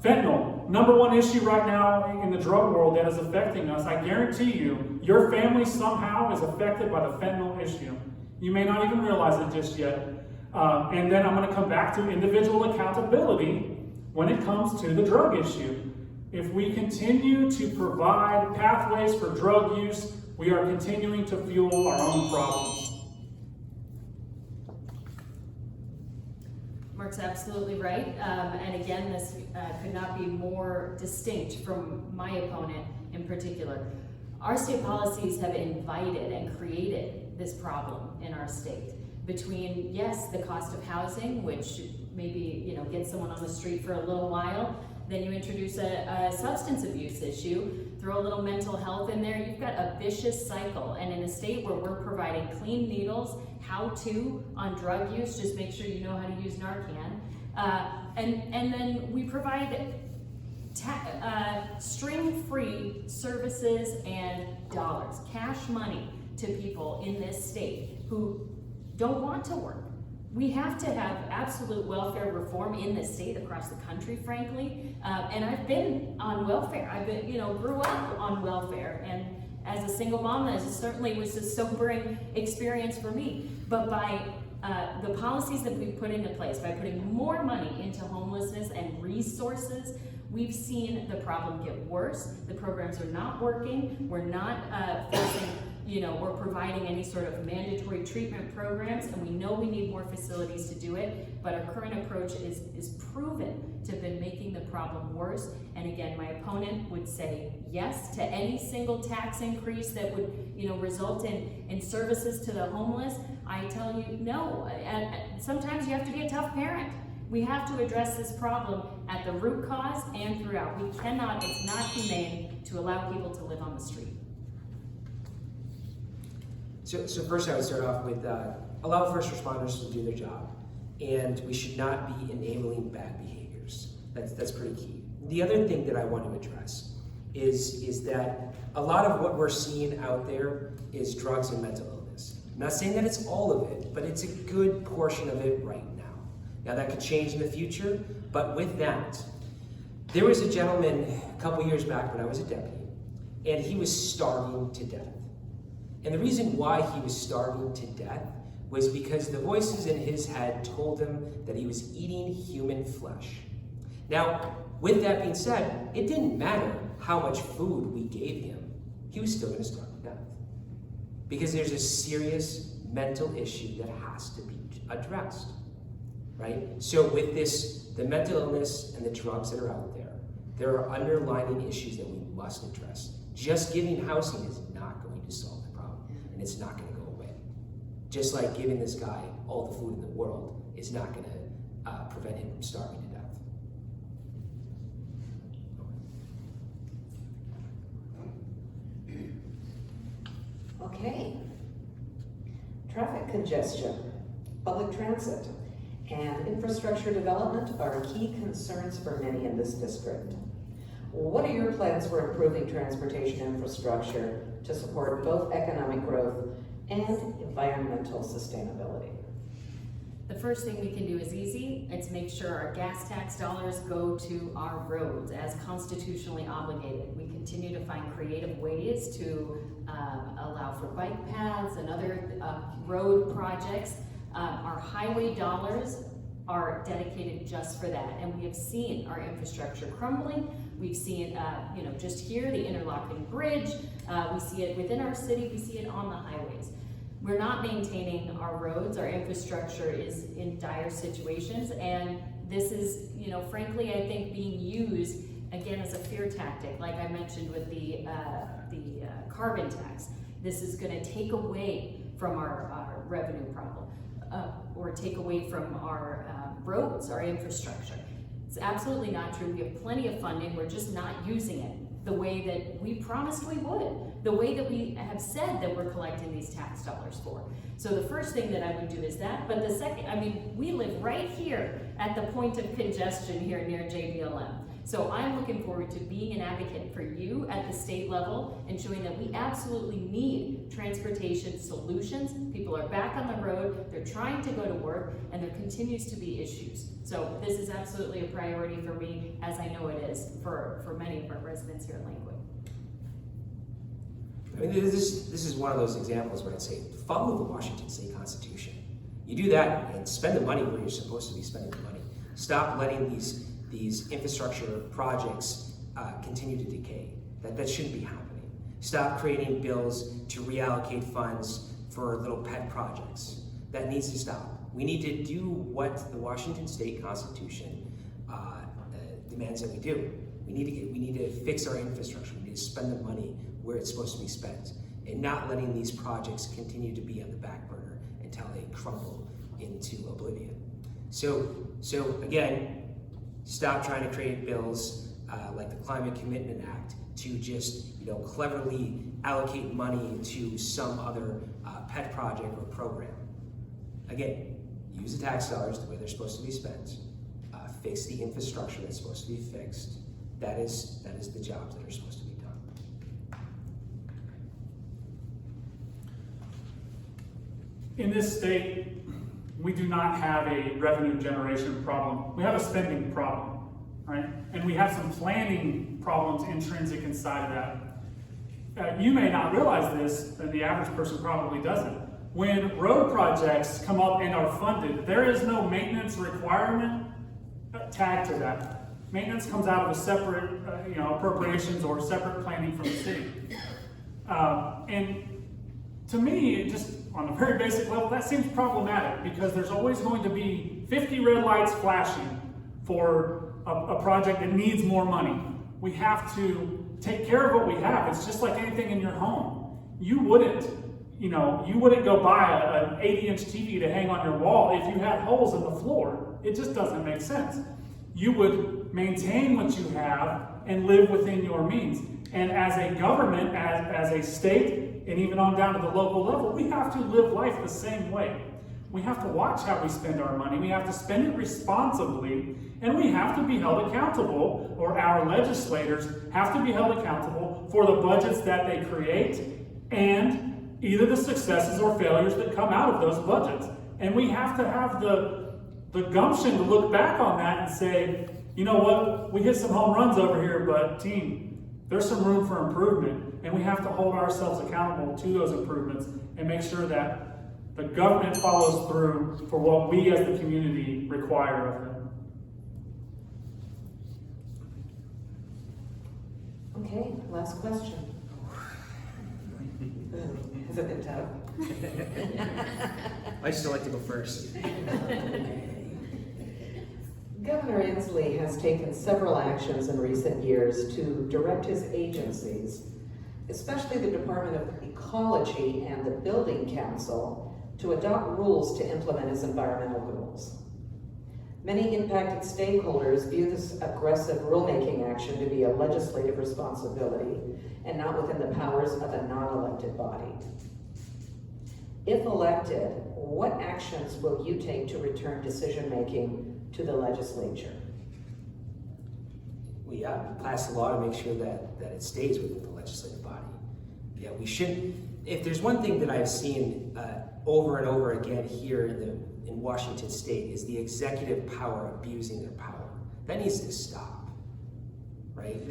Fentanyl, number one issue right now in the drug world that is affecting us. I guarantee you, your family somehow is affected by the fentanyl issue. You may not even realize it just yet. And then I'm going to come back to individual accountability when it comes to the drug issue. If we continue to provide pathways for drug use, we are continuing to fuel our own problems. Mark's absolutely right. And again, this could not be more distinct from my opponent in particular. Our state policies have invited and created this problem in our state. Between, yes, the cost of housing, which maybe gets someone on the street for a little while, then you introduce a substance abuse issue, throw a little mental health in there, you've got a vicious cycle. And in a state where we're providing clean needles, how-to on drug use, just make sure you know how to use Narcan. And then we provide string-free services and dollars, cash money to people in this state who don't want to work. We have to have absolute welfare reform in this state, across the country, frankly. And I've been on welfare. I've been, grew up on welfare. And as a single mom, this certainly was a sobering experience for me. But by the policies that we've put into place, by putting more money into homelessness and resources, we've seen the problem get worse. The programs are not working. We're not forcing, we're providing any sort of mandatory treatment programs, and we know we need more facilities to do it, but our current approach is proven to have been making the problem worse. And again, my opponent would say yes to any single tax increase that would, result in services to the homeless. I tell you no. And sometimes you have to be a tough parent. We have to address this problem at the root cause and throughout. We cannot, it's not humane to allow people to live on the street. So first I would start off with allow first responders to do their job, and we should not be enabling bad behaviors. That's pretty key. The other thing that I want to address is that a lot of what we're seeing out there is drugs and mental illness. I'm not saying that it's all of it, but it's a good portion of it right now. Now that could change in the future, but with that, there was a gentleman a couple years back when I was a deputy, and he was starving to death. And the reason why he was starving to death was because the voices in his head told him that he was eating human flesh. Now, with that being said, it didn't matter how much food we gave him, he was still going to starve to death. Because there's a serious mental issue that has to be addressed, right? So with this, the mental illness and the drugs that are out there, there are underlying issues that we must address. Just giving housing is not going to solve the problem, and it's not going to go away. Just like giving this guy all the food in the world is not going to prevent him from starving to death. Okay. Traffic congestion, public transit, and infrastructure development are key concerns for many in this district. What are your plans for improving transportation infrastructure to support both economic growth and environmental sustainability? The first thing we can do is easy. It's make sure our gas tax dollars go to our roads as constitutionally obligated. We continue to find creative ways to allow for bike paths and other road projects. Our highway dollars are dedicated just for that. And we have seen our infrastructure crumbling. We've seen, just here, the interlocking bridge. We see it within our city. We see it on the highways. We're not maintaining our roads. Our infrastructure is in dire situations. And this is, frankly, I think being used, again, as a fear tactic, like I mentioned with the carbon tax. This is going to take away from our revenue problem, or take away from our roads, our infrastructure. It's absolutely not true. We have plenty of funding. We're just not using it the way that we promised we would, the way that we have said that we're collecting these tax dollars for. So the first thing that I would do is that, but the second, we live right here at the point of congestion here near JBLM. So I'm looking forward to being an advocate for you at the state level and showing that we absolutely need transportation solutions. People are back on the road, they're trying to go to work, and there continues to be issues. So this is absolutely a priority for me, as I know it is for many of our residents here in Lakewood. I mean, this is one of those examples where I'd say, follow the Washington State Constitution. You do that and spend the money where you're supposed to be spending the money. Stop letting these infrastructure projects continue to decay. That shouldn't be happening. Stop creating bills to reallocate funds for little pet projects. That needs to stop. We need to do what the Washington State Constitution demands that we do. We need to fix our infrastructure. We need to spend the money where it's supposed to be spent, and not letting these projects continue to be on the back burner until they crumble into oblivion. So again, stop trying to create bills like the Climate Commitment Act to just cleverly allocate money to some other pet project or program. Again, use the tax dollars the way they're supposed to be spent. Fix the infrastructure that's supposed to be fixed. That is the jobs that are supposed to be done. In this state, we do not have a revenue generation problem. We have a spending problem, right? And we have some planning problems intrinsic inside of that. You may not realize this, and the average person probably doesn't. When road projects come up and are funded, there is no maintenance requirement tagged to that. Maintenance comes out of a separate, appropriations or separate planning from the city. And to me, just on a very basic level, that seems problematic because there's always going to be 50 red lights flashing for a project that needs more money. We have to take care of what we have. It's just like anything in your home. You wouldn't go buy an 80-inch TV to hang on your wall if you had holes in the floor. It just doesn't make sense. You would maintain what you have and live within your means. And as a government, as a state, and even on down to the local level, we have to live life the same way. We have to watch how we spend our money. We have to spend it responsibly, and we have to be held accountable, or our legislators have to be held accountable for the budgets that they create and either the successes or failures that come out of those budgets. And we have to have the gumption to look back on that and say, you know what, we hit some home runs over here, but team, there's some room for improvement, and we have to hold ourselves accountable to those improvements and make sure that the government follows through for what we as the community require of them. Okay, last question. Has it been tough? I still like to go first. Governor Inslee has taken several actions in recent years to direct his agencies, especially the Department of Ecology and the Building Council, to adopt rules to implement his environmental goals. Many impacted stakeholders view this aggressive rulemaking action to be a legislative responsibility and not within the powers of a non-elected body. If elected, what actions will you take to return decision-making to the legislature? We pass a law to make sure that it stays within the legislative body. Yeah, we shouldn't. If there's one thing that I've seen over and over again here in Washington State is the executive power abusing their power. That needs to stop, right?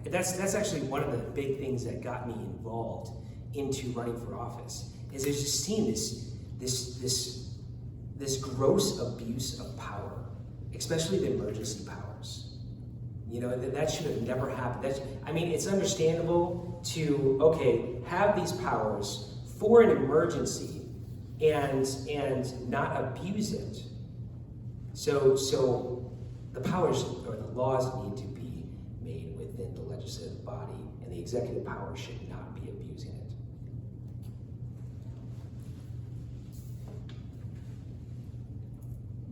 That's actually one of the big things that got me involved into running for office. Is I just seen this this gross abuse of power, especially the emergency powers. You know, that should have never happened. It's understandable to, okay, have these powers for an emergency and not abuse it. So the powers or the laws need to be made within the legislative body, and the executive power should not be abusing it.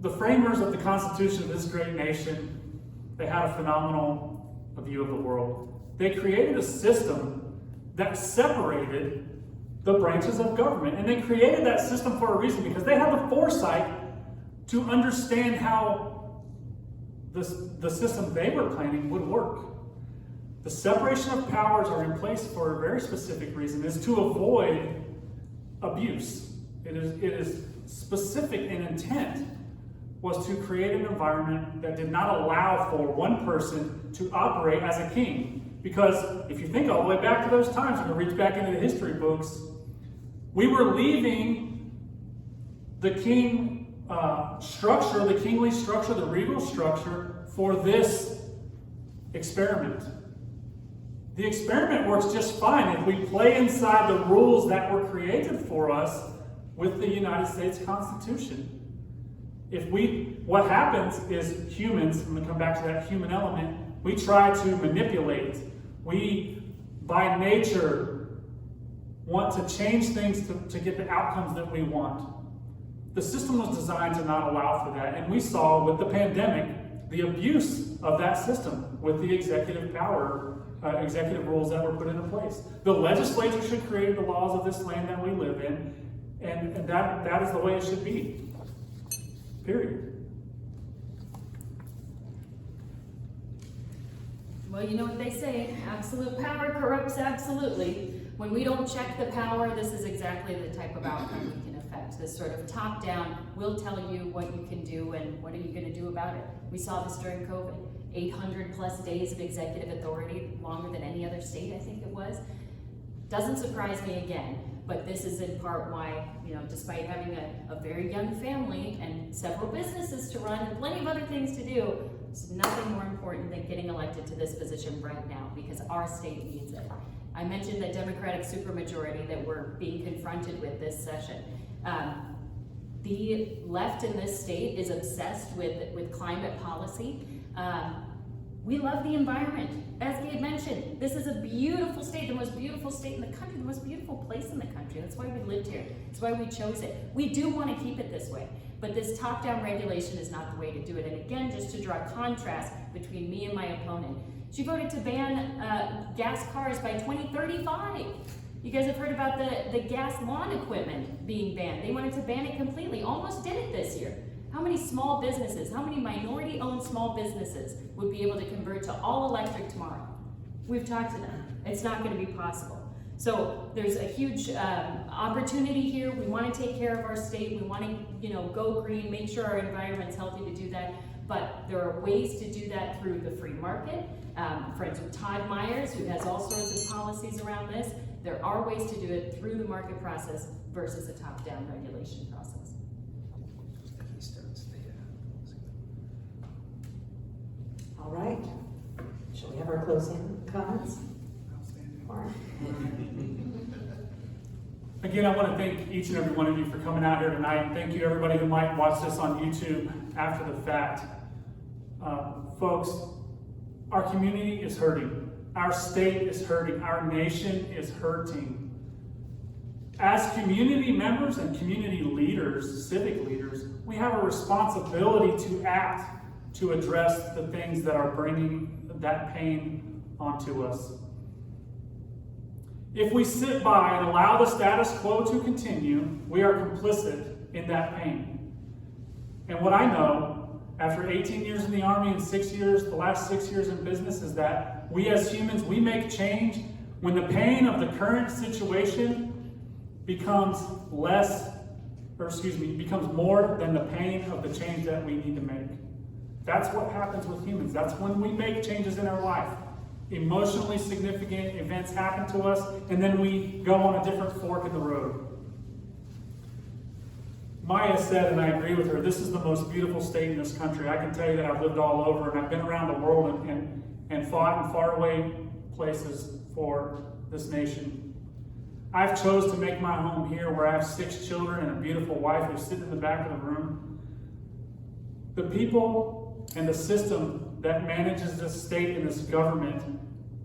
The framers of the Constitution of this great nation, they had a phenomenal view of the world. They created a system that separated the branches of government. And they created that system for a reason, because they had the foresight to understand how the system they were planning would work. The separation of powers are in place for a very specific reason, is to avoid abuse. It is specific in intent, was to create an environment that did not allow for one person to operate as a king. Because if you think all the way back to those times, when we reach back into the history books, we were leaving the king structure, the kingly structure, the regal structure for this experiment. The experiment works just fine if we play inside the rules that were created for us with the United States Constitution. What happens is humans, I'm going to come back to that human element, we try to manipulate. We, by nature, want to change things to get the outcomes that we want. The system was designed to not allow for that, and we saw with the pandemic the abuse of that system with the executive power, executive rules that were put into place. The legislature should create the laws of this land that we live in, and that is the way it should be. Period. Well, you know what they say, absolute power corrupts absolutely. When we don't check the power, this is exactly the type of outcome we can affect. This sort of top-down, we'll tell you what you can do and what are you going to do about it. We saw this during COVID. 800 plus days of executive authority, longer than any other state, I think it was. Doesn't surprise me again, but this is in part why, despite having a very young family and several businesses to run and plenty of other things to do, it's nothing more important than getting elected to this position right now, because our state needs it. I mentioned the Democratic supermajority that we're being confronted with this session. The left in this state is obsessed with climate policy. We love the environment. As Gabe mentioned, this is a beautiful state, the most beautiful state in the country, the most beautiful place in the country. That's why we lived here. That's why we chose it. We do want to keep it this way, but this top-down regulation is not the way to do it. And again, just to draw contrast between me and my opponent, she voted to ban gas cars by 2035. You guys have heard about the gas lawn equipment being banned. They wanted to ban it completely, almost did it this year. How many small businesses, how many minority-owned small businesses would be able to convert to all electric tomorrow? We've talked to them. It's not going to be possible. So there's a huge opportunity here. We want to take care of our state. We want to, go green, make sure our environment's healthy to do that. But there are ways to do that through the free market. Friends with Todd Myers, who has all sorts of policies around this. There are ways to do it through the market process versus a top-down regulation process. All right. Shall we have our closing comments? Mark? Again, I want to thank each and every one of you for coming out here tonight. And thank you to everybody who might watch this on YouTube after the fact. Folks, our community is hurting. Our state is hurting. Our nation is hurting. As community members and community leaders, civic leaders, we have a responsibility to act to address the things that are bringing that pain onto us. If we sit by and allow the status quo to continue, we are complicit in that pain. And what I know, after 18 years in the Army and the last 6 years in business, is that we as humans, we make change when the pain of the current situation becomes becomes more than the pain of the change that we need to make. That's what happens with humans. That's when we make changes in our life. Emotionally significant events happen to us, and then we go on a different fork in the road. Maya said, and I agree with her, this is the most beautiful state in this country. I can tell you that I've lived all over, and I've been around the world and fought in faraway places for this nation. I've chose to make my home here, where I have 6 children and a beautiful wife who's sitting in the back of the room. The people and the system that manages this state and this government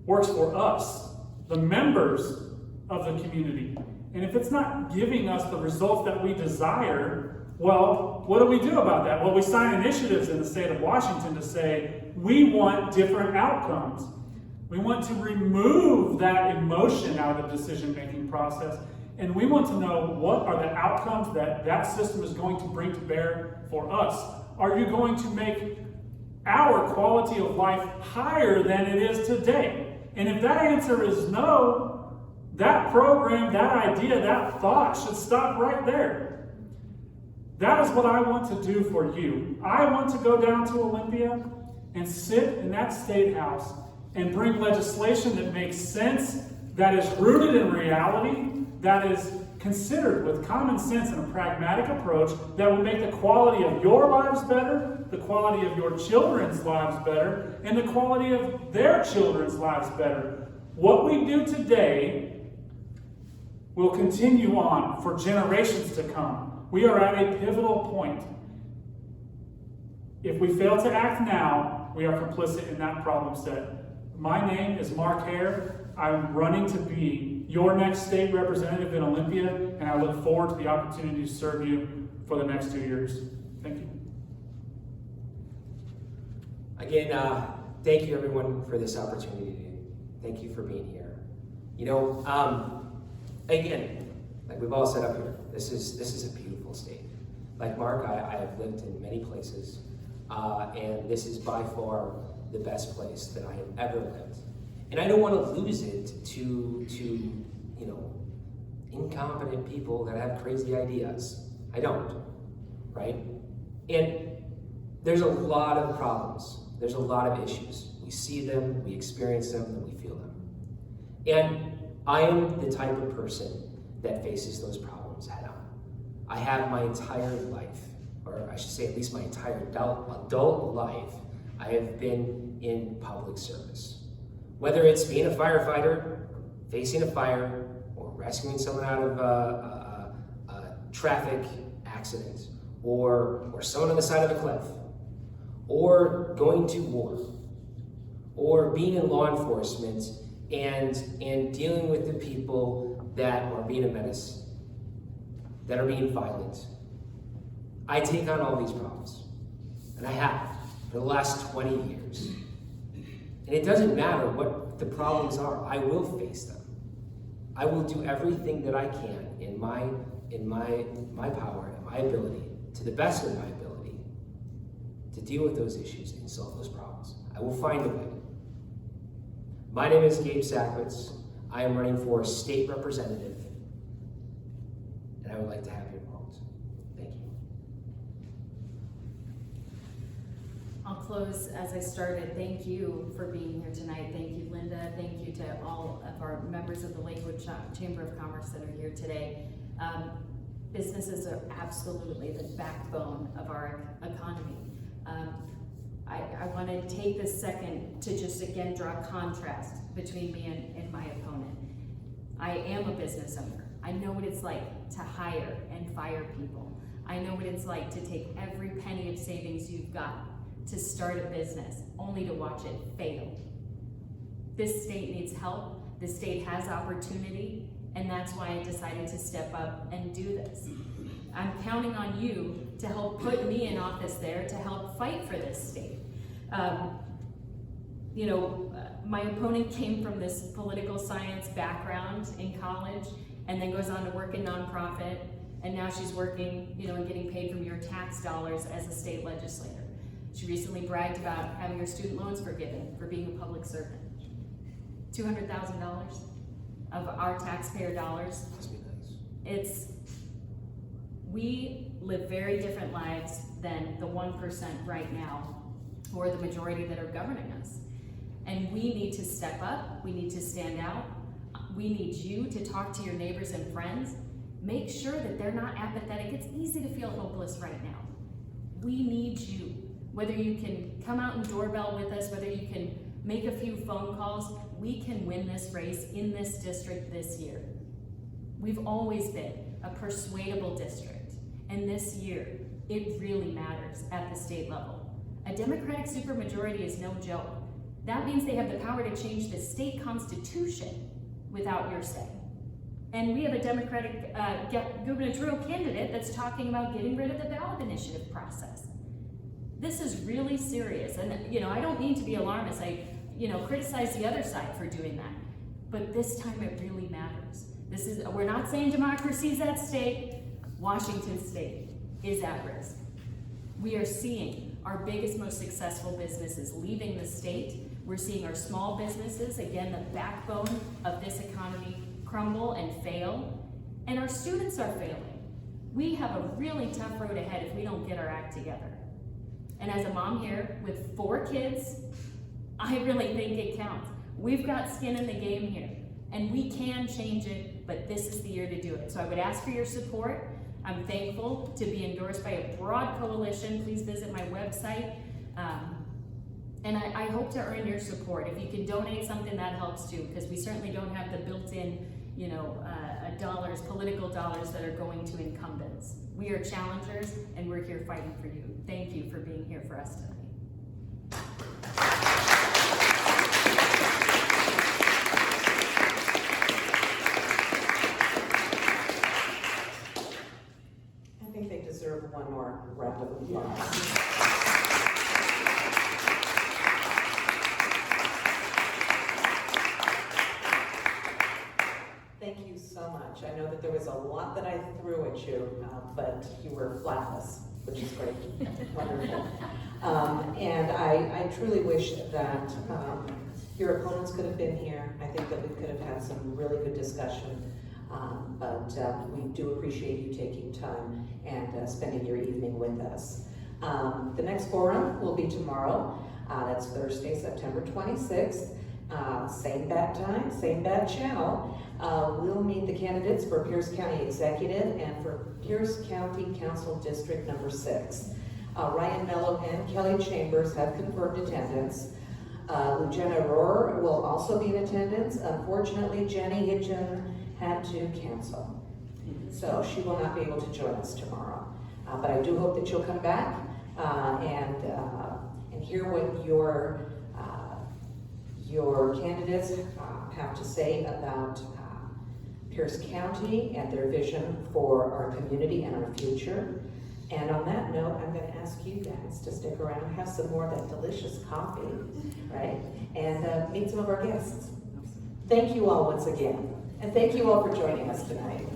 works for us, the members of the community. And if it's not giving us the results that we desire, well, what do we do about that? Well, we sign initiatives in the state of Washington to say, we want different outcomes. We want to remove that emotion out of the decision-making process, and we want to know what are the outcomes that that system is going to bring to bear for us. Are you going to make our quality of life higher than it is today? And if that answer is no, that program, that idea, that thought should stop right there. That is what I want to do for you. I want to go down to Olympia and sit in that state house and bring legislation that makes sense, that is rooted in reality, that is considered with common sense and a pragmatic approach, that will make the quality of your lives better, the quality of your children's lives better, and the quality of their children's lives better. What we do today will continue on for generations to come. We are at a pivotal point. If we fail to act now, we are complicit in that problem set. My name is Mark Herr. I'm running to be your next state representative in Olympia, and I look forward to the opportunity to serve you for the next 2 years. Thank you. Again, thank you everyone for this opportunity. Thank you for being here. You know, again, like we've all said up here, this is a beautiful state. Like Mark, I have lived in many places, and this is by far the best place that I have ever lived. And I don't want to lose it to you know, incompetent people that have crazy ideas. I don't, right? And there's a lot of problems. There's a lot of issues. We see them, we experience them, and we feel them. And I am the type of person that faces those problems head on. I have my entire life, or I should say at least my entire adult life, I have been in public service. Whether it's being a firefighter, facing a fire, or rescuing someone out of a traffic accident, or someone on the side of a cliff, or going to war, or being in law enforcement and dealing with the people that are being a menace, that are being violent. I take on all these problems, and I have for the last 20 years. And it doesn't matter what the problems are, I will face them. I will do everything that I can in my power and my ability, to the best of my ability, to deal with those issues and solve those problems. I will find a way. My name is Gabe Sachwitz. I am running for state representative, and I would like to have your vote. Thank you. I'll close as I started. Thank you for being here tonight. Thank you, Linda. Thank you to all of our members of the Lakewood Chamber of Commerce that are here today. Businesses are absolutely the backbone of our economy. I want to take this second to just again draw a contrast between me and my opponent. I am a business owner. I know what it's like to hire and fire people. I know what it's like to take every penny of savings you've got to start a business, only to watch it fail. This state needs help. This state has opportunity, and that's why I decided to step up and do this. I'm counting on you to help put me in office there to help fight for this state. My opponent came from this political science background in college and then goes on to work in nonprofit, and now she's working, and getting paid from your tax dollars as a state legislator. She recently bragged about having her student loans forgiven for being a public servant. $200,000 of our taxpayer dollars. We live very different lives than the 1% right now, or the majority that are governing us. And we need to step up, we need to stand out, we need you to talk to your neighbors and friends Make sure that they're not apathetic. It's easy to feel hopeless right now. We need you. Whether you can come out and doorbell with us, whether you can make a few phone calls, we can win this race in this district this year. We've always been a persuadable district, and this year, it really matters at the state level. A Democratic supermajority is no joke. That means they have the power to change the state constitution without your say. And we have a Democratic gubernatorial candidate that's talking about getting rid of the ballot initiative process. This is really serious, and I don't mean to be alarmist. I criticize the other side for doing that, but this time it really matters. We're not saying democracy is at stake. Washington State is at risk. We are seeing our biggest, most successful businesses leaving the state. We're seeing our small businesses, again, the backbone of this economy, crumble and fail, and our students are failing. We have a really tough road ahead if we don't get our act together. And as a mom here with 4 kids, I really think it counts. We've got skin in the game here, and we can change it, but this is the year to do it. So I would ask for your support. I'm thankful to be endorsed by a broad coalition. Please visit my website. And I hope to earn your support. If you can donate something, that helps too, because we certainly don't have the built-in, political dollars that are going to incumbents. We are challengers, and we're here fighting for you. Thank you for being here for us tonight. I think they deserve one more round of applause. Thank you so much. I know that there was a lot that I threw at you, but you were flatless, which is great. Wonderful. And I truly wish that your opponents could have been here. I think that we could have had some really good discussion. But we do appreciate you taking time and spending your evening with us. The next forum will be tomorrow. That's Thursday, September 26th. Same bat time, same bat channel. We'll meet the candidates for Pierce County Executive and for Pierce County Council District number 6. Ryan Mello and Kelly Chambers have confirmed attendance. Lujanna Rohr will also be in attendance. Unfortunately, Jenny Hitchen had to cancel, so she will not be able to join us tomorrow. But I do hope that you'll come back and hear what your candidates have to say about Pierce County and their vision for our community and our future. And on that note, I'm going to ask you guys to stick around, have some more of that delicious coffee, right? And meet some of our guests. Thank you all once again. And thank you all for joining us tonight.